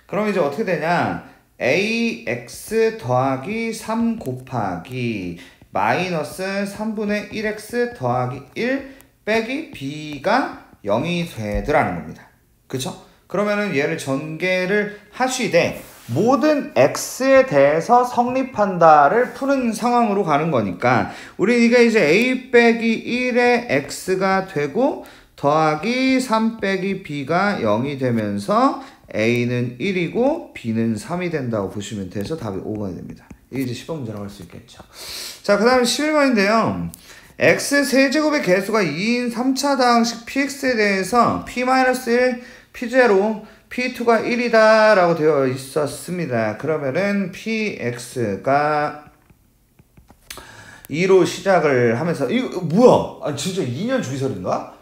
그럼 이제 어떻게 되냐? ax 더하기 3 곱하기 마이너스 3분의 1x 더하기 1 빼기 b가 0이 되더라는 겁니다. 그쵸? 그러면은 얘를 전개를 하시되 모든 x에 대해서 성립한다를 푸는 상황으로 가는 거니까 우리 이게 이제 a 빼기 1의 x가 되고 더하기 3 빼기 b가 0이 되면서 a는 1이고 b는 3이 된다고 보시면 돼서 답이 5번이 됩니다. 이게 이제 10번 문제라고 할 수 있겠죠. 자, 그 다음에 11번인데요. x 세제곱의 개수가 2인 3차 다항식 px에 대해서 p-1, p0, p2가 1이다 라고 되어 있었습니다. 그러면은 px가 2로 시작을 하면서 이거 뭐야? 아, 진짜 2년 주기설인가?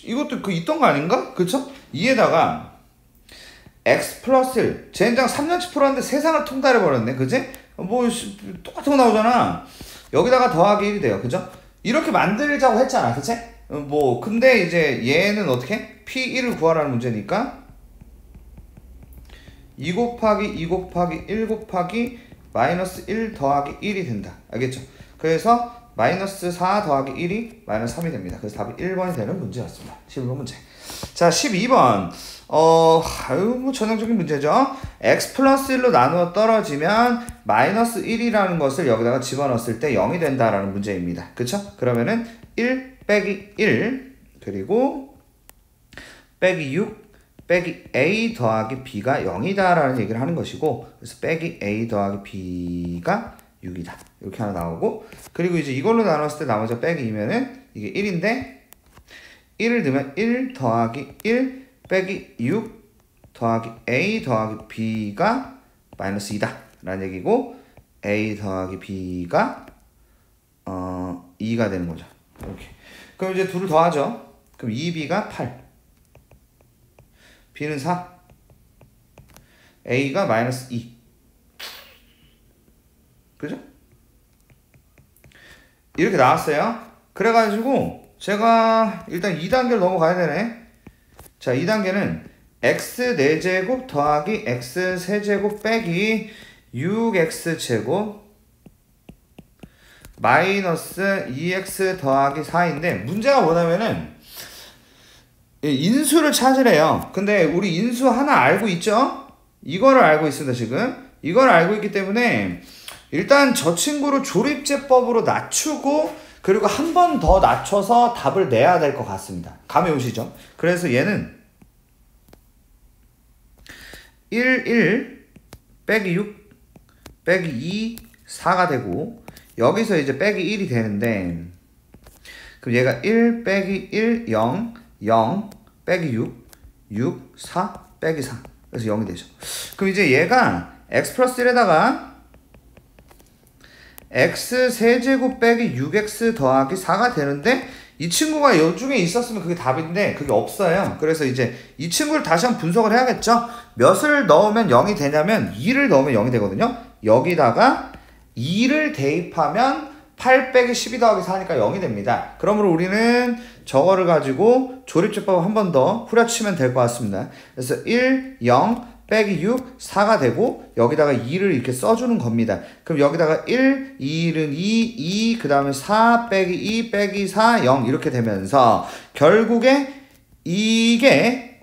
이것도 그 있던 거 아닌가? 그쵸? 이에다가 x 플러스 1 젠장 3년치 풀었는데 세상을 통달해버렸네. 그치? 뭐 똑같은 거 나오잖아. 여기다가 더하기 1이 돼요. 그죠? 이렇게 만들자고 했잖아. 그치? 뭐 근데 이제 얘는 어떻게? p1을 구하라는 문제니까 2 곱하기 2 곱하기 1 곱하기 마이너스 1 더하기 1이 된다. 알겠죠? 그래서 마이너스 4 더하기 1이 마이너스 3이 됩니다. 그래서 답이 1번이 되는 문제였습니다. 11번 문제. 자, 12번. 뭐 전형적인 문제죠. x 플러스 1로 나누어 떨어지면 마이너스 1이라는 것을 여기다가 집어넣었을 때 0이 된다라는 문제입니다. 그쵸? 그러면은 1 빼기 1 그리고 빼기 6 빼기 a 더하기 b가 0이다 라는 얘기를 하는 것이고 그래서 빼기 a 더하기 b가 6이다 이렇게 하나 나오고 그리고 이제 이걸로 나눴을 때 나머지가 빼기 2면은 이게 1인데 1을 넣으면 1 더하기 1 빼기 6 더하기 a 더하기 b가 마이너스 2다 라는 얘기고 a 더하기 b가 2가 되는 거죠. 이렇게. 그럼 이제 둘을 더하죠. 그럼 2b가 8 b는 4 a가 마이너스 2 그죠? 이렇게 나왔어요. 그래가지고 제가 일단 2단계로 넘어가야 되네. 자, 2단계는 x 4제곱 더하기 x 세제곱 빼기 6x제곱 마이너스 2x 더하기 4인데 문제가 뭐냐면은 인수를 찾으래요. 근데 우리 인수 하나 알고 있죠? 이거를 알고 있습니다. 지금 이걸 알고 있기 때문에 일단 저 친구를 조립제법으로 낮추고 그리고 한 번 더 낮춰서 답을 내야 될 것 같습니다. 감이 오시죠? 그래서 얘는 1 빼기 6 빼기 2 4가 되고 여기서 이제 빼기 1이 되는데 그럼 얘가 1 빼기 1 0 0 빼기 6 6 4 빼기 4 그래서 0이 되죠. 그럼 이제 얘가 x 플러스 1에다가 x 세제곱 빼기 6x 더하기 4가 되는데 이 친구가 이 중에 있었으면 그게 답인데 그게 없어요. 그래서 이제 이 친구를 다시 한번 분석을 해야겠죠. 몇을 넣으면 0이 되냐면 2를 넣으면 0이 되거든요. 여기다가 2를 대입하면 8 빼기 12 더하기 4니까 0이 됩니다. 그러므로 우리는 저거를 가지고 조립제법 한 번 더 후려치면 될 것 같습니다. 그래서 1, 0, 빼기 6, 4가 되고 여기다가 2를 이렇게 써주는 겁니다. 그럼 여기다가 1, 2는 2, 그 다음에 4 빼기 2 빼기 4, 0 이렇게 되면서 결국에 이게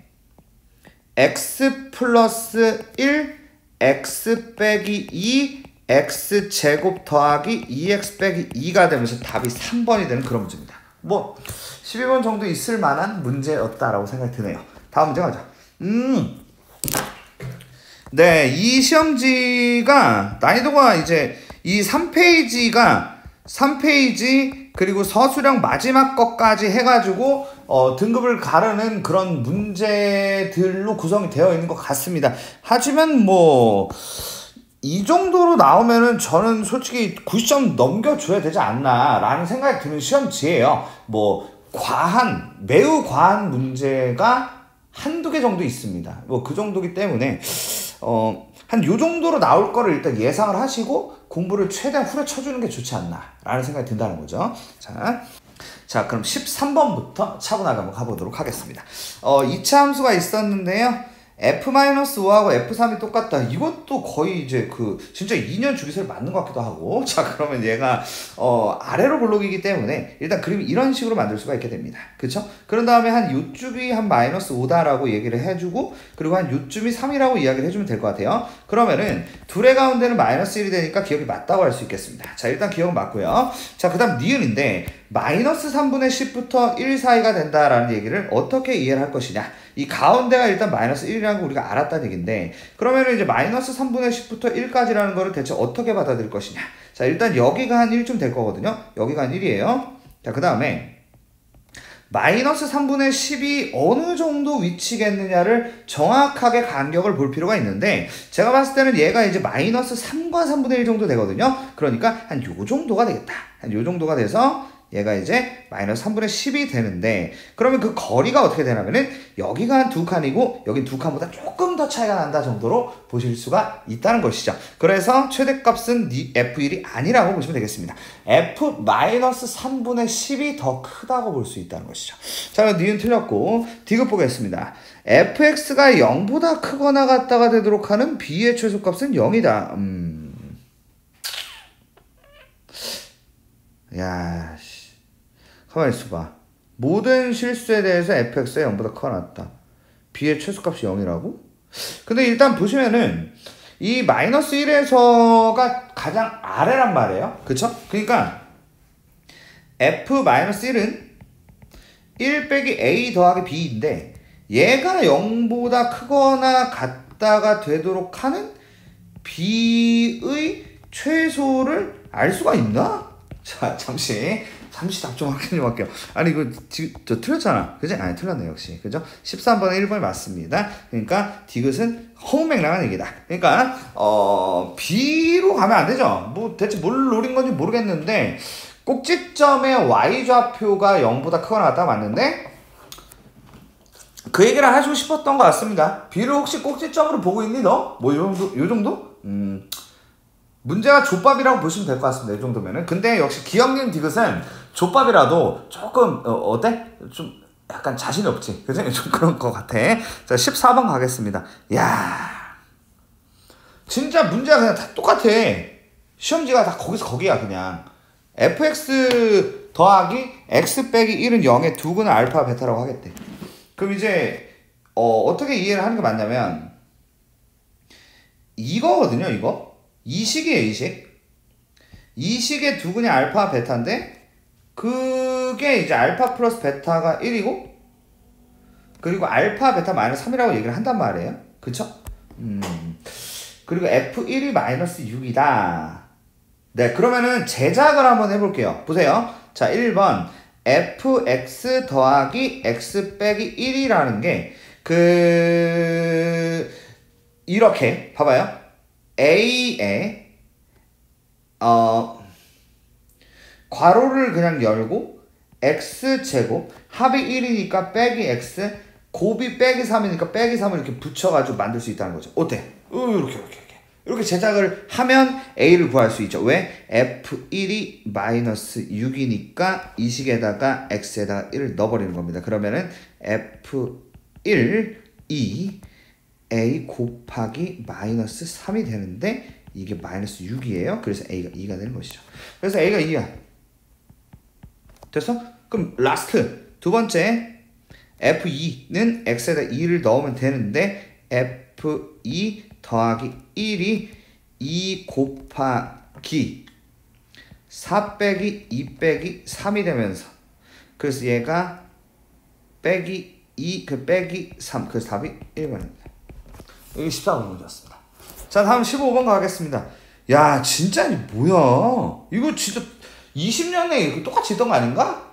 x 플러스 1, x 빼기 2, x제곱 더하기 2x 빼기 2가 되면서 답이 3번이 되는 그런 문제입니다. 뭐 12번 정도 있을 만한 문제였다라고 생각이 드네요. 다음 문제 가자. 네, 이 시험지가 난이도가 이제 이 3페이지 그리고 서술형 마지막 것까지 해가지고 등급을 가르는 그런 문제들로 구성이 되어 있는 것 같습니다. 하지만 뭐 이 정도로 나오면은 저는 솔직히 90점 넘겨줘야 되지 않나 라는 생각이 드는 시험지예요. 뭐 매우 과한 문제가 한두 개 정도 있습니다. 뭐 그 정도기 때문에 한 요 정도로 나올 거를 일단 예상을 하시고 공부를 최대한 후려쳐주는 게 좋지 않나 라는 생각이 든다는 거죠. 자 그럼 13번부터 차분하게 한번 가보도록 하겠습니다. 2차 함수가 있었는데요. F-5하고 F3이 똑같다. 이것도 거의 이제 진짜 2년 주기세를 맞는 것 같기도 하고. 자, 그러면 얘가, 아래로 볼록이기 때문에 일단 그림이 이런 식으로 만들 수가 있게 됩니다. 그쵸? 그런 다음에 한 요쯤이 한 -5다라고 얘기를 해주고, 그리고 한 요쯤이 3이라고 이야기를 해주면 될 것 같아요. 그러면은, 둘의 가운데는 -1이 되니까 기억이 맞다고 할 수 있겠습니다. 자, 일단 기억은 맞고요. 자, 그 다음 니은인데, -3분의 10부터 1 사이가 된다라는 얘기를 어떻게 이해를 할 것이냐. 이 가운데가 일단 -1이라는 거 우리가 알았다는 얘기인데 그러면은 이제 -3분의 10부터 1까지라는 거를 대체 어떻게 받아들일 것이냐. 자 일단 여기가 한 1쯤 될 거거든요. 여기가 한 1이에요. 자 그 다음에 -3분의 10이 어느 정도 위치겠느냐를 정확하게 간격을 볼 필요가 있는데 제가 봤을 때는 얘가 이제 -3과 3분의 1 정도 되거든요. 그러니까 한 요 정도가 되겠다. 한 요 정도가 돼서 얘가 이제 -3분의 10이 되는데 그러면 그 거리가 어떻게 되냐면은 여기가 한 두 칸이고 여긴 두 칸보다 조금 더 차이가 난다 정도로 보실 수가 있다는 것이죠. 그래서 최대값은 F1이 아니라고 보시면 되겠습니다. F-3분의 10이 더 크다고 볼 수 있다는 것이죠. 자, 니은 틀렸고 디귿 보겠습니다. fx가 0보다 크거나 같다가 되도록 하는 b의 최소값은 0이다. 야, 가만히 있어봐. 모든 실수에 대해서 fx가 0보다 크거나 같다. b의 최소값이 0이라고? 근데 일단 보시면은 이 -1에서가 가장 아래란 말이에요. 그쵸? 그러니까 f-1은 1 빼기 a 더하기 b인데 얘가 0보다 크거나 같다가 되도록 하는 b의 최소를 알 수가 있나? 자, 잠시 답 좀 확인 좀 할게요. 아니, 이거 저 틀렸잖아. 그지? 아니, 틀렸네, 역시. 그죠? 13번에 1번이 맞습니다. 그러니까, 디귿은 허무맹랑한 얘기다. 그러니까, B로 가면 안 되죠. 뭐, 대체 뭘 노린 건지 모르겠는데, 꼭지점의 Y좌표가 0보다 크거나 같다 맞는데, 그 얘기를 하시고 싶었던 것 같습니다. B를 혹시 꼭지점으로 보고 있니, 너? 뭐, 요 정도? 문제가 족밥이라고 보시면 될 것 같습니다. 이 정도면은. 근데 역시 기억님 디귿은 족밥이라도 조금 어때? 좀 약간 자신이 없지. 그죠? 좀 그런 것 같아. 자, 14번 가겠습니다. 야, 진짜 문제가 그냥 다 똑같아. 시험지가 다 거기야 그냥. fx 더하기 x 빼기 1은 0에 두근은 알파 베타라고 하겠대. 그럼 이제 어떻게 이해를 하는 게 맞냐면 이거거든요. 이 식이에요, 이 식. 이 식의 두근이 알파, 베타인데, 그게 이제 알파 플러스 베타가 1이고, 그리고 알파, 베타 마이너스 3이라고 얘기를 한단 말이에요. 그쵸? 그리고 F1이 마이너스 6이다. 네, 그러면은 제작을 한번 해볼게요. 보세요. 자, 1번. fx 더하기 x 빼기 1이라는 게, 이렇게, 봐봐요. A에 괄호를 그냥 열고 x제곱 합이 1이니까 빼기 x 곱이 빼기 3이니까 빼기 3을 이렇게 붙여가지고 만들 수 있다는 거죠. 어때? 이렇게 제작을 하면 A를 구할 수 있죠. 왜? F1이 마이너스 6이니까 이 식에다가 x에다가 1을 넣어버리는 겁니다. 그러면은 F1, 2 a 곱하기 마이너스 3이 되는데 이게 마이너스 6이에요. 그래서 a가 2가 되는 것이죠. 그래서 a가 2야. 됐어? 그럼 라스트 두 번째 f2는 x에다 2를 넣으면 되는데 f2 더하기 1이 2 곱하기 4 빼기 2 빼기 3이 되면서 그래서 얘가 빼기 2 빼기 3 그래서 답이 1번입니다. 여기 14번 문제였습니다. 자 다음 15번 가겠습니다. 야 진짜 이 뭐야 이거 진짜 20년 내에 이렇게 똑같이 있던 거 아닌가?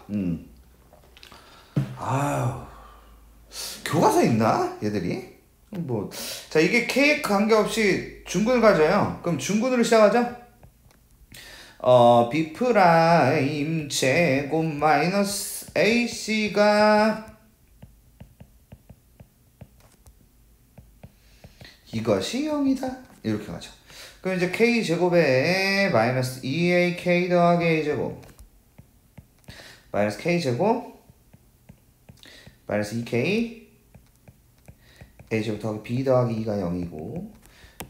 아유 교과서 있나 얘들이? 뭐 자 이게 K 관계없이 중근을 가져요. 그럼 중근으로 시작하자. B 프라임 제곱 마이너스 AC가 이것이 0이다. 이렇게 가죠. 그럼 이제 K 제곱에 마이너스 2AK 더하기 A제곱 마이너스 K 제곱 마이너스 2K A제곱 더하기 B 더하기 2가 0이고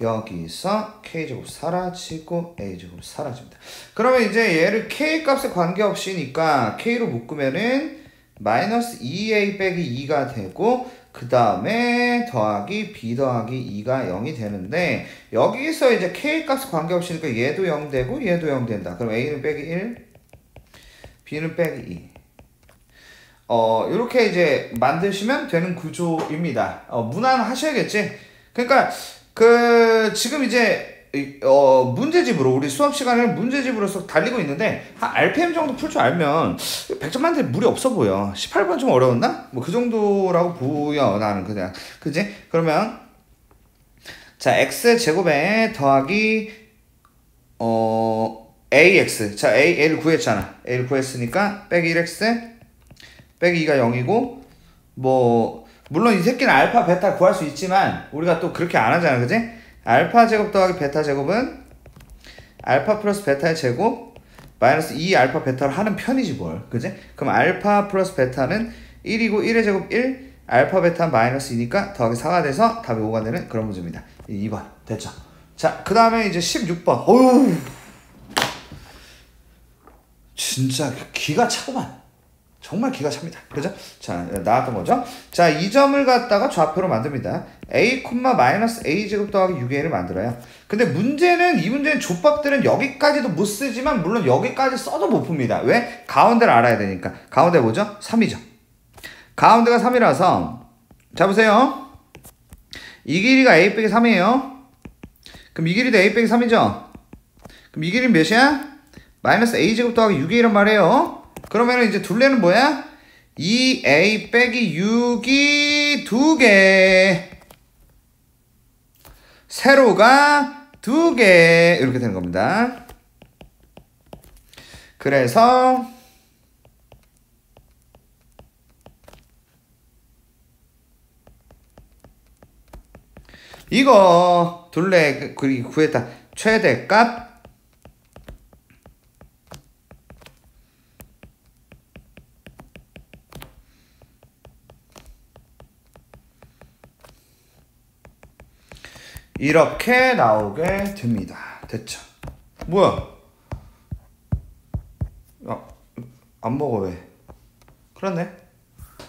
여기서 K제곱 사라지고 A제곱 사라집니다. 그러면 이제 얘를 K 값에 관계없이니까 K로 묶으면은 마이너스 2A 빼기 2가 되고 그 다음에 더하기 B 더하기 2가 0이 되는데 여기서 이제 K 값에 관계없이니까 얘도 0 되고 얘도 0 된다. 그럼 A는 빼기 1 B는 빼기 2 이렇게 이제 만드시면 되는 구조입니다. 무난하셔야겠지. 그러니까 지금 이제 문제집으로 우리 수업 시간을 문제집으로서 달리고 있는데 한 RPM 정도 풀 줄 알면 100점 만점에 무리 없어 보여. 18번 좀 어려웠나? 뭐 그 정도라고 보여 나는 그냥. 그지? 그러면 자 x 제곱에 더하기 ax 자 a를 구했잖아. a를 구했으니까 빼기 1x 빼기 2가 0이고 뭐 물론 이 새끼는 알파 베타 구할 수 있지만 우리가 또 그렇게 안 하잖아. 그지? 알파 제곱 더하기 베타 제곱은 알파 플러스 베타의 제곱 마이너스 2 알파 베타를 하는 편이지 뭘. 그지? 그럼 알파 플러스 베타는 1이고 1의 제곱 1 알파 베타 마이너스 2니까 더하기 4가 돼서 답이 5가 되는 그런 문제입니다. 2번 됐죠? 자 그 다음에 이제 16번 어휴 진짜 기가 차구만. 정말 기가 찹니다. 그죠? 자, 나왔던 거죠? 자, 이 점을 갖다가 좌표로 만듭니다. a, 마이너스 a제곱 더하기 6a를 만들어요. 근데 이 문제는 족밥들은 여기까지도 못 쓰지만 물론 여기까지 써도 못 풉니다. 왜? 가운데를 알아야 되니까. 가운데 뭐죠? 3이죠. 가운데가 3이라서 자, 보세요. 이 길이가 a 빼기 3이에요. 그럼 이 길이도 a 빼기 3이죠? 그럼 이 길이는 몇이야? 마이너스 a제곱 더하기 6a란 말이에요. 그러면 이제 둘레는 뭐야? 2a 빼기 6이 2개 세로가 2개 이렇게 되는 겁니다. 그래서 이거 둘레 구했다. 최대값 이렇게 나오게 됩니다. 됐죠? 뭐야? 안 먹어 왜? 그렇네.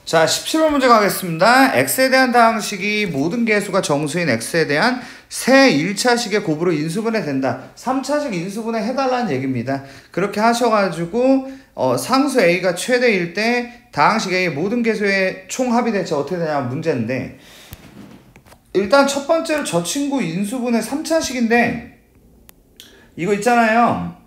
자 17번 문제 가겠습니다. x에 대한 다항식이 모든 개수가 정수인 x에 대한 새 1차식의 곱으로 인수분해 된다. 3차식 인수분해 해달라는 얘기입니다. 그렇게 하셔가지고 상수 a가 최대일 때 다항식 a의 모든 개수의 총합이 대체 어떻게 되냐면 문제인데 일단 첫 번째로 저 친구 인수분해 3차식인데 이거 있잖아요.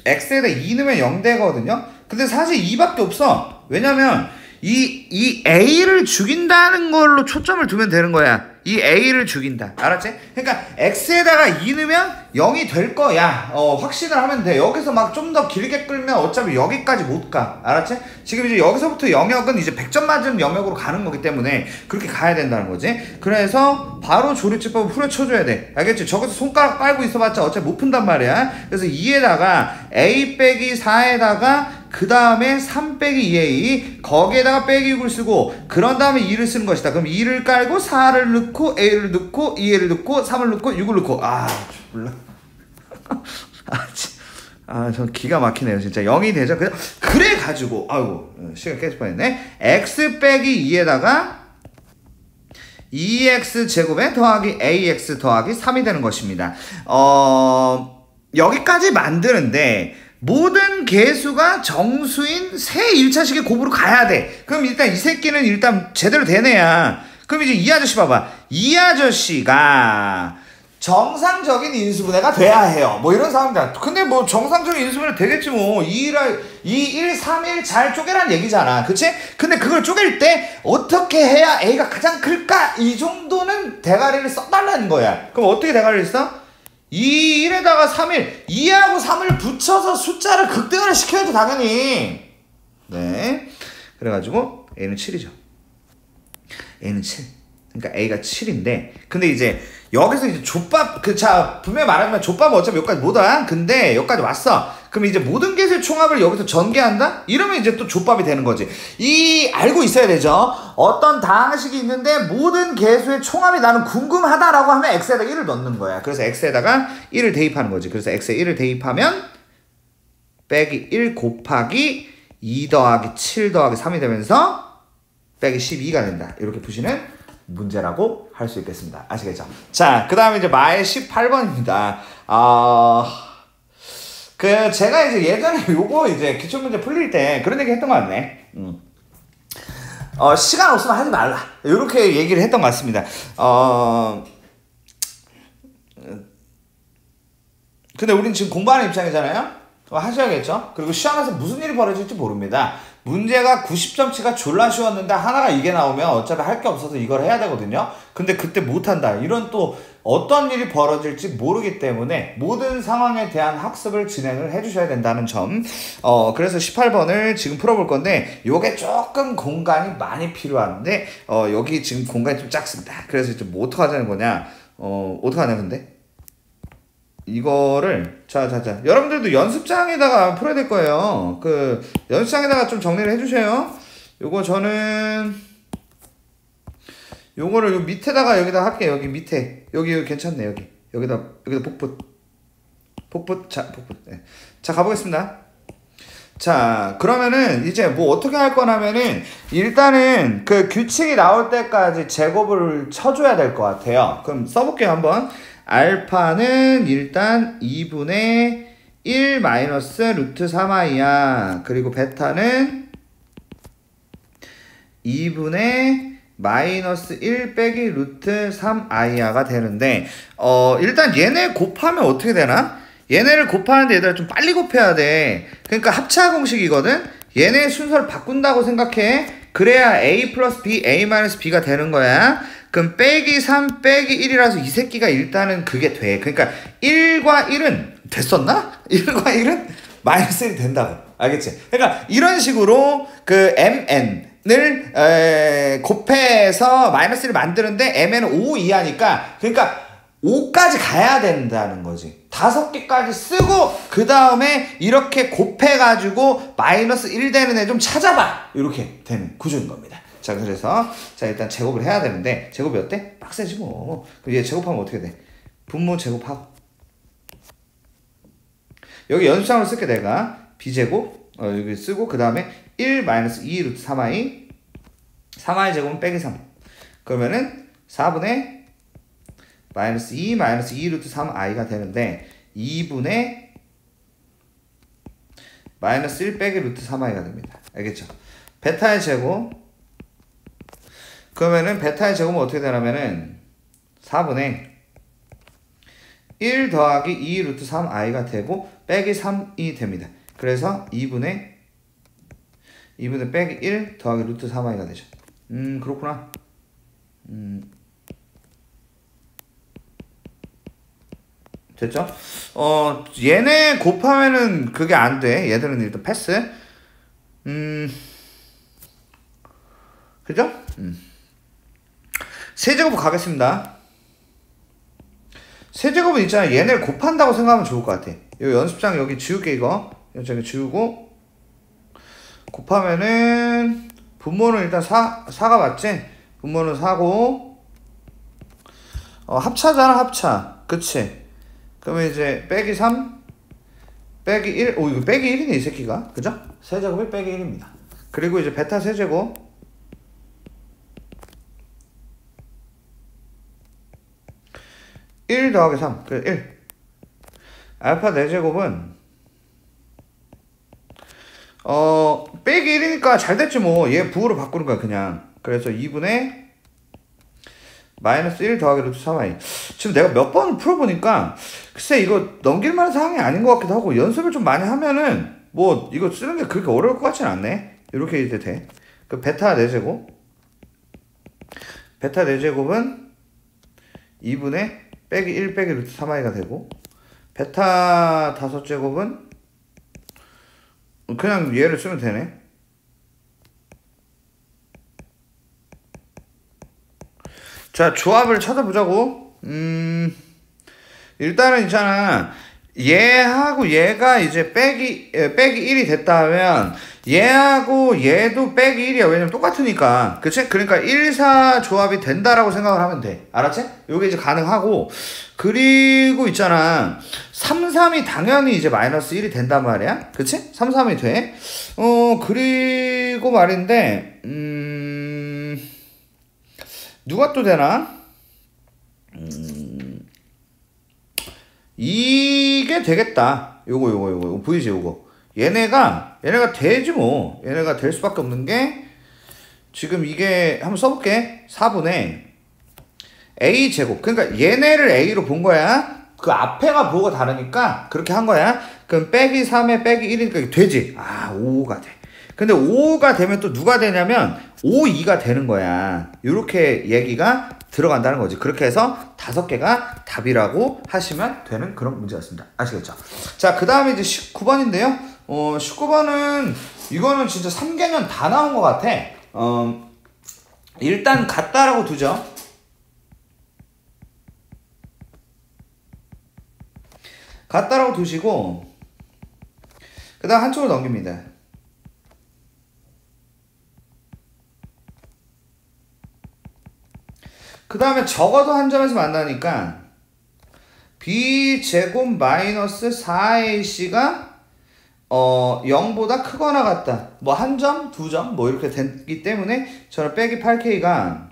x에다 2 넣으면 0 되거든요. 근데 사실 2밖에 없어. 왜냐면 이 a를 죽인다는 걸로 초점을 두면 되는 거야. 이 a를 죽인다. 알았지? 그러니까 x에다가 2 넣으면 0이 될 거야. 확신을 하면 돼. 여기서 막 좀 더 길게 끌면 어차피 여기까지 못 가. 알았지? 지금 이제 여기서부터 영역은 이제 100점 맞은 영역으로 가는 거기 때문에 그렇게 가야 된다는 거지. 그래서 바로 조립집법을 후려쳐줘야 돼. 알겠지? 저기서 손가락 빨고 있어봤자 어차피 못 푼단 말이야. 그래서 2에다가 a 빼기 4에다가 그 다음에 3 빼기 2a 거기에다가 빼기 6을 쓰고 그런 다음에 2를 쓰는 것이다. 그럼 2를 깔고 4를 넣고 a를 넣고 2a를 넣고 3을 넣고 6을 넣고 몰라. 저 기가 막히네요 진짜. 0이 되죠. 그래 가지고 아이고 시간 깨질 뻔했네. x 빼기 2에다가 2x 제곱에 더하기 ax 더하기 3이 되는 것입니다. 여기까지 만드는데 모든 개수가 정수인 새 1차식의 곱으로 가야 돼. 그럼 일단 이 새끼는 일단 제대로 되네야. 그럼 이제 이 아저씨 봐봐. 이 아저씨가 정상적인 인수분해가 돼야 해요. 뭐 이런 상황이다. 근데 뭐 정상적인 인수분해 되겠지 뭐. 2, 1, 3, 1 잘 쪼개란 얘기잖아. 그치? 근데 그걸 쪼갤 때 어떻게 해야 A가 가장 클까? 이 정도는 대가리를 써달라는 거야. 그럼 어떻게 대가리를 써? 2, 1에다가 3, 1. 2하고 3을 붙여서 숫자를 극대화를 시켜야죠, 당연히. 네. 그래가지고 A는 7이죠. A는 7. 그러니까 A가 7인데, 근데 이제 여기서 이제 족밥, 분명히 말하지만 족밥은 어차피 여기까지 못 와. 근데 여기까지 왔어. 그럼 이제 모든 개수의 총합을 여기서 전개한다? 이러면 이제 또 족밥이 되는 거지. 알고 있어야 되죠. 어떤 다항식이 있는데 모든 개수의 총합이 나는 궁금하다라고 하면 x에다가 1을 넣는 거야. 그래서 x에다가 1을 대입하는 거지. 그래서 x에 1을 대입하면 빼기 1 곱하기 2 더하기 7 더하기 3이 되면서 빼기 12가 된다. 이렇게 푸시는 문제라고 할 수 있겠습니다. 아시겠죠? 자, 그 다음에 이제 마의 18번입니다. 제가 이제 예전에 요거 이제 기출문제 풀릴 때 그런 얘기 했던 것 같네. 시간 없으면 하지 말라. 요렇게 얘기를 했던 것 같습니다. 근데 우린 지금 공부하는 입장이잖아요? 하셔야겠죠? 그리고 시험에서 무슨 일이 벌어질지 모릅니다. 문제가 90점치가 졸라 쉬웠는데 하나가 이게 나오면 어차피 할 게 없어서 이걸 해야 되거든요. 근데 그때 못한다. 이런 또 어떤 일이 벌어질지 모르기 때문에 모든 상황에 대한 학습을 진행을 해주셔야 된다는 점. 그래서 18번을 지금 풀어볼 건데 요게 조금 공간이 많이 필요한데 여기 지금 공간이 좀 작습니다. 그래서 이제 뭐 어떡하자는 거냐. 어떡하냐 근데? 이거를 여러분들도 연습장에다가 풀어야 될 거예요. 연습장에다가 좀 정리를 해주세요. 요거 저는 요거를 요 밑에다가 여기다 할게요. 여기 밑에 여기 괜찮네. 여기다 복붙 네. 자 가보겠습니다. 자 그러면은 이제 뭐 어떻게 할 거냐면은 일단은 그 규칙이 나올 때까지 제곱을 쳐줘야 될 것 같아요. 그럼 써볼게요 한번. 알파는 일단 2분의 1 마이너스 루트 3i야. 그리고 베타는 2분의 마이너스 1 빼기 루트 3i야가 되는데 일단 얘네 곱하면 어떻게 되나? 얘네를 곱하는데 얘들아 좀 빨리 곱해야 돼. 그러니까 합차 공식이거든? 얘네 순서를 바꾼다고 생각해. 그래야 a 플러스 b, a 마이너스 b가 되는 거야. 그럼 빼기 3 빼기 1이라서 이 새끼가 일단은 그게 돼. 그러니까 1과 1은 됐었나? 1과 1은 마이너스 1이 된다고. 알겠지? 그러니까 이런 식으로 그 mn을 곱해서 마이너스 1을 만드는데 mn은 5 이하니까 그러니까 5까지 가야 된다는 거지. 5개까지 쓰고 그 다음에 이렇게 곱해가지고 마이너스 1 되는 애 좀 찾아봐. 이렇게 되는 구조인 겁니다. 자 그래서 일단 제곱을 해야 되는데 제곱이 어때? 빡세지 뭐. 그럼 얘 제곱하면 어떻게 돼? 분모 제곱하고 여기 연습장으로 쓸게 내가 b제곱 여기 쓰고 그 다음에 1 마이너스 2 루트 3i 3i 제곱은 빼기 3 그러면은 4분의 마이너스 2 마이너스 2 루트 3i가 되는데 2분의 마이너스 1 빼기 루트 3i가 됩니다. 알겠죠? 베타의 제곱 그러면은 베타의 제곱은 어떻게 되냐면은 4분의 1 더하기 2 루트 3i가 되고 빼기 3이 됩니다. 그래서 2분의 빼기 1 더하기 루트 3i가 되죠. 그렇구나. 됐죠? 얘네 곱하면은 그게 안 돼. 얘들은 일단 패스. 그죠? 세제곱으로 가겠습니다. 세제곱은 있잖아. 얘네를 곱한다고 생각하면 좋을 것 같아. 이 연습장 여기 지울게 이거. 여기 지우고 곱하면은 분모는 일단 4가 맞지? 분모는 4고 합차잖아 합차. 그치? 그러면 이제 빼기 3 빼기 1 오 이거 빼기 1이네 이 새끼가. 그죠? 세제곱이 빼기 1입니다. 그리고 이제 베타 세제곱 1 더하기 3 그 1 알파 4제곱은 빼기 1이니까 잘 됐지 뭐. 얘 부호로 바꾸는 거야 그냥. 그래서 2분의 마이너스 1 더하기 루트 3i. 지금 내가 몇 번을 풀어보니까 글쎄 이거 넘길 만한 상황이 아닌 것 같기도 하고, 연습을 좀 많이 하면은 뭐 이거 쓰는 게 그렇게 어려울 것 같진 않네. 이렇게 이제 돼. 그 베타 4제곱 베타 4제곱은 2분의 빼기 1 빼기 루트 3i가 되고, 베타 5제곱은 그냥 얘를 쓰면 되네. 자, 조합을 찾아보자고. 일단은 있잖아. 얘하고 얘가 이제 빼기 1이 됐다 하면 얘하고 얘도 빼기 1이야. 왜냐면 똑같으니까. 그치? 그러니까 1, 4 조합이 된다라고 생각을 하면 돼. 알았지? 요게 이제 가능하고. 그리고 있잖아. 3, 3이 당연히 이제 마이너스 1이 된단 말이야. 그치? 3, 3이 돼. 그리고 말인데, 누가 또 되나? 이게 되겠다. 요거 보이지? 요거 얘네가 되지 뭐. 얘네가 될 수밖에 없는 게, 지금 이게 한번 써볼게. 4분의 a 제곱. 그러니까 얘네를 a로 본 거야. 그 앞에가 부호가 다르니까 그렇게 한 거야. 그럼 빼기 3에 빼기 1이니까 되지. 5가 돼. 근데 5가 되면 또 누가 되냐면 5, 2가 되는 거야. 이렇게 얘기가 들어간다는 거지. 그렇게 해서 5개가 답이라고 하시면 되는 그런 문제였습니다. 아시겠죠? 자, 그 다음에 이제 19번인데요. 19번은 이거는 진짜 3개년 다 나온 것 같아. 일단 같다라고 두죠. 같다라고 두시고, 그 다음 한쪽으로 넘깁니다. 그 다음에 적어도 한 점에서 만나니까 b제곱 마이너스 4ac가 0보다 크거나 같다. 뭐 한 점, 두 점 뭐 이렇게 됐기 때문에 저는 빼기 8k가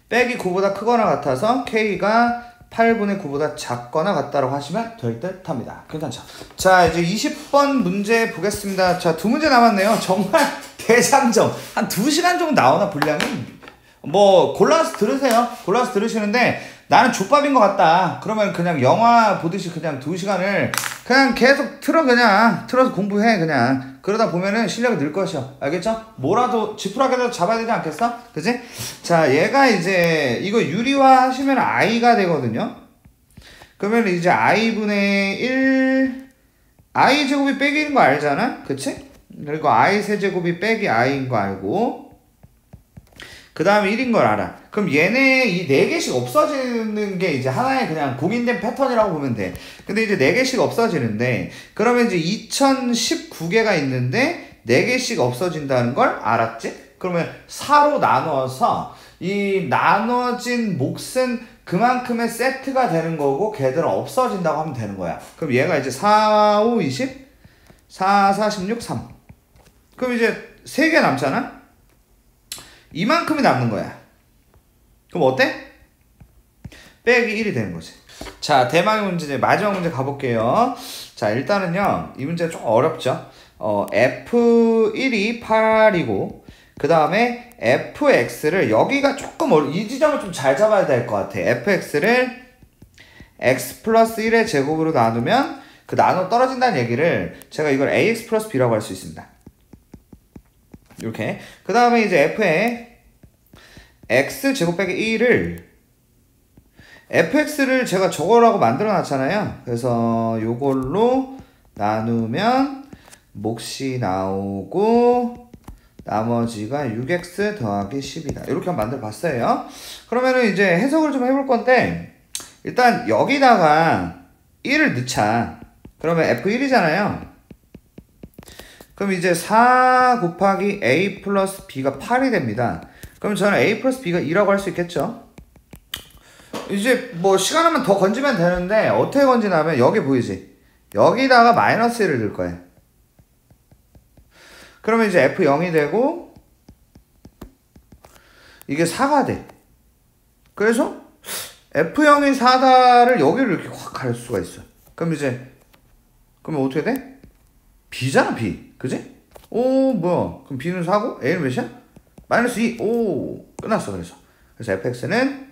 빼기 9보다 크거나 같아서 k가 8분의 9보다 작거나 같다라고 하시면 될 듯 합니다. 괜찮죠? 자, 이제 20번 문제 보겠습니다. 자, 2문제 남았네요. 정말 대장정. 한 2시간 정도 나오나 분량이? 뭐 골라서 들으세요. 골라서 들으시는데 나는 족밥인 것 같다. 그러면 그냥 영화 보듯이 그냥 2시간을 그냥 계속 틀어서 공부해. 그냥 그러다 보면은 실력이 늘 것이요. 알겠죠? 뭐라도 지푸라기라도 잡아야 되지 않겠어? 그치? 자, 얘가 이제 이거 유리화 하시면 i가 되거든요. 그러면 이제 i분의 1 i 제곱이 빼기 1인 거 알잖아? 그치? 그리고 i 세제곱이 빼기 i인 거 알고, 그 다음에 1인 걸 알아. 그럼 얘네 이 4개씩 없어지는 게 이제 하나의 그냥 공인된 패턴이라고 보면 돼. 근데 이제 4개씩 없어지는데, 그러면 이제 2019개가 있는데 4개씩 없어진다는 걸 알았지? 그러면 4로 나누어서 이 나눠진 몫은 그만큼의 세트가 되는 거고 걔들은 없어진다고 하면 되는 거야. 그럼 얘가 이제 4, 5, 20 4, 4, 16, 3. 그럼 이제 3개 남잖아? 이만큼이 남는 거야. 그럼 어때? 빼기 1이 되는 거지. 자, 대망의 문제, 이제 마지막 문제 가볼게요. 자, 일단은요, 이 문제 좀 어렵죠? F1이 8이고, 그 다음에 fx를, 여기가 조금 이 지점을 좀 잘 잡아야 될 것 같아. fx를 x 플러스 1의 제곱으로 나누면 그 나눠 떨어진다는 얘기를 제가 이걸 ax 플러스 b라고 할 수 있습니다. 이렇게. 그 다음에 이제 f에 x 제곱 빼기 1을 fx를 제가 저거라고 만들어 놨잖아요. 그래서 요걸로 나누면 몫이 나오고 나머지가 6x 더하기 10이다. 이렇게 한번 만들어 봤어요. 그러면은 이제 해석을 좀 해볼 건데, 일단 여기다가 1을 넣자. 그러면 f1이잖아요. 그럼 이제 4 곱하기 a 플러스 b가 8이 됩니다. 그럼 저는 a 플러스 b가 2라고 할 수 있겠죠? 이제 뭐 시간만 더 건지면 되는데 어떻게 건지냐면 여기 보이지? 여기다가 마이너스 1을 넣을 거예요. 그러면 이제 f0이 되고 이게 4가 돼. 그래서 f0이 4다를 여기를 이렇게 확 갈 수가 있어. 그럼 그러면 어떻게 돼? b잖아, b. 그지? 오, 뭐야. 그럼 b는 4고 a는 몇이야? 마이너스 2. 오, 끝났어. 그래서 fx는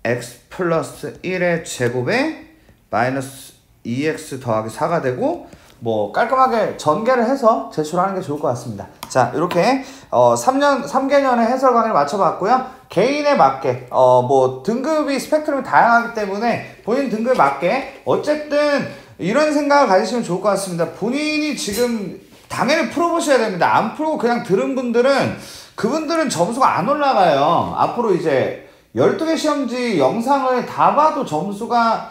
x 플러스 1의 제곱에 마이너스 2x 더하기 4가 되고, 뭐 깔끔하게 전개를 해서 제출하는 게 좋을 것 같습니다. 자, 이렇게 3개년의 해설 강의를 마쳐봤고요. 개인에 맞게 뭐 등급이 스펙트럼이 다양하기 때문에 본인 등급에 맞게 어쨌든 이런 생각을 가지시면 좋을 것 같습니다. 본인이 지금 당연히 풀어보셔야 됩니다. 안 풀고 그냥 들은 분들은 그분들은 점수가 안 올라가요. 앞으로 이제 12개 시험지 영상을 다 봐도 점수가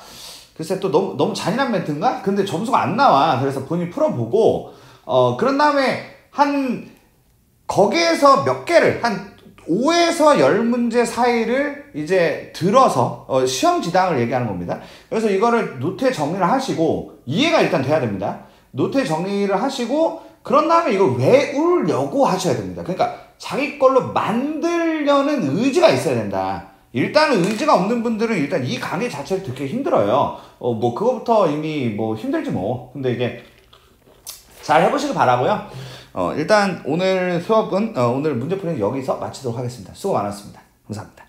글쎄 또 너무 잔인한 멘트인가? 근데 점수가 안 나와. 그래서 본인이 풀어보고 그런 다음에 거기에서 몇 개를 한 5에서 10문제 사이를 이제 들어서 시험 지당을 얘기하는 겁니다. 그래서 이거를 노트에 정리를 하시고 이해가 일단 돼야 됩니다. 노트에 정리를 하시고 그런 다음에 이걸 외우려고 하셔야 됩니다. 그러니까 자기 걸로 만들려는 의지가 있어야 된다. 일단은 의지가 없는 분들은 일단 이 강의 자체를 듣기 힘들어요. 뭐 그거부터 이미 뭐 힘들지 뭐. 근데 이게 잘 해보시길 바라고요. 일단 오늘 수업은 오늘 문제풀이는 여기서 마치도록 하겠습니다. 수고 많았습니다. 감사합니다.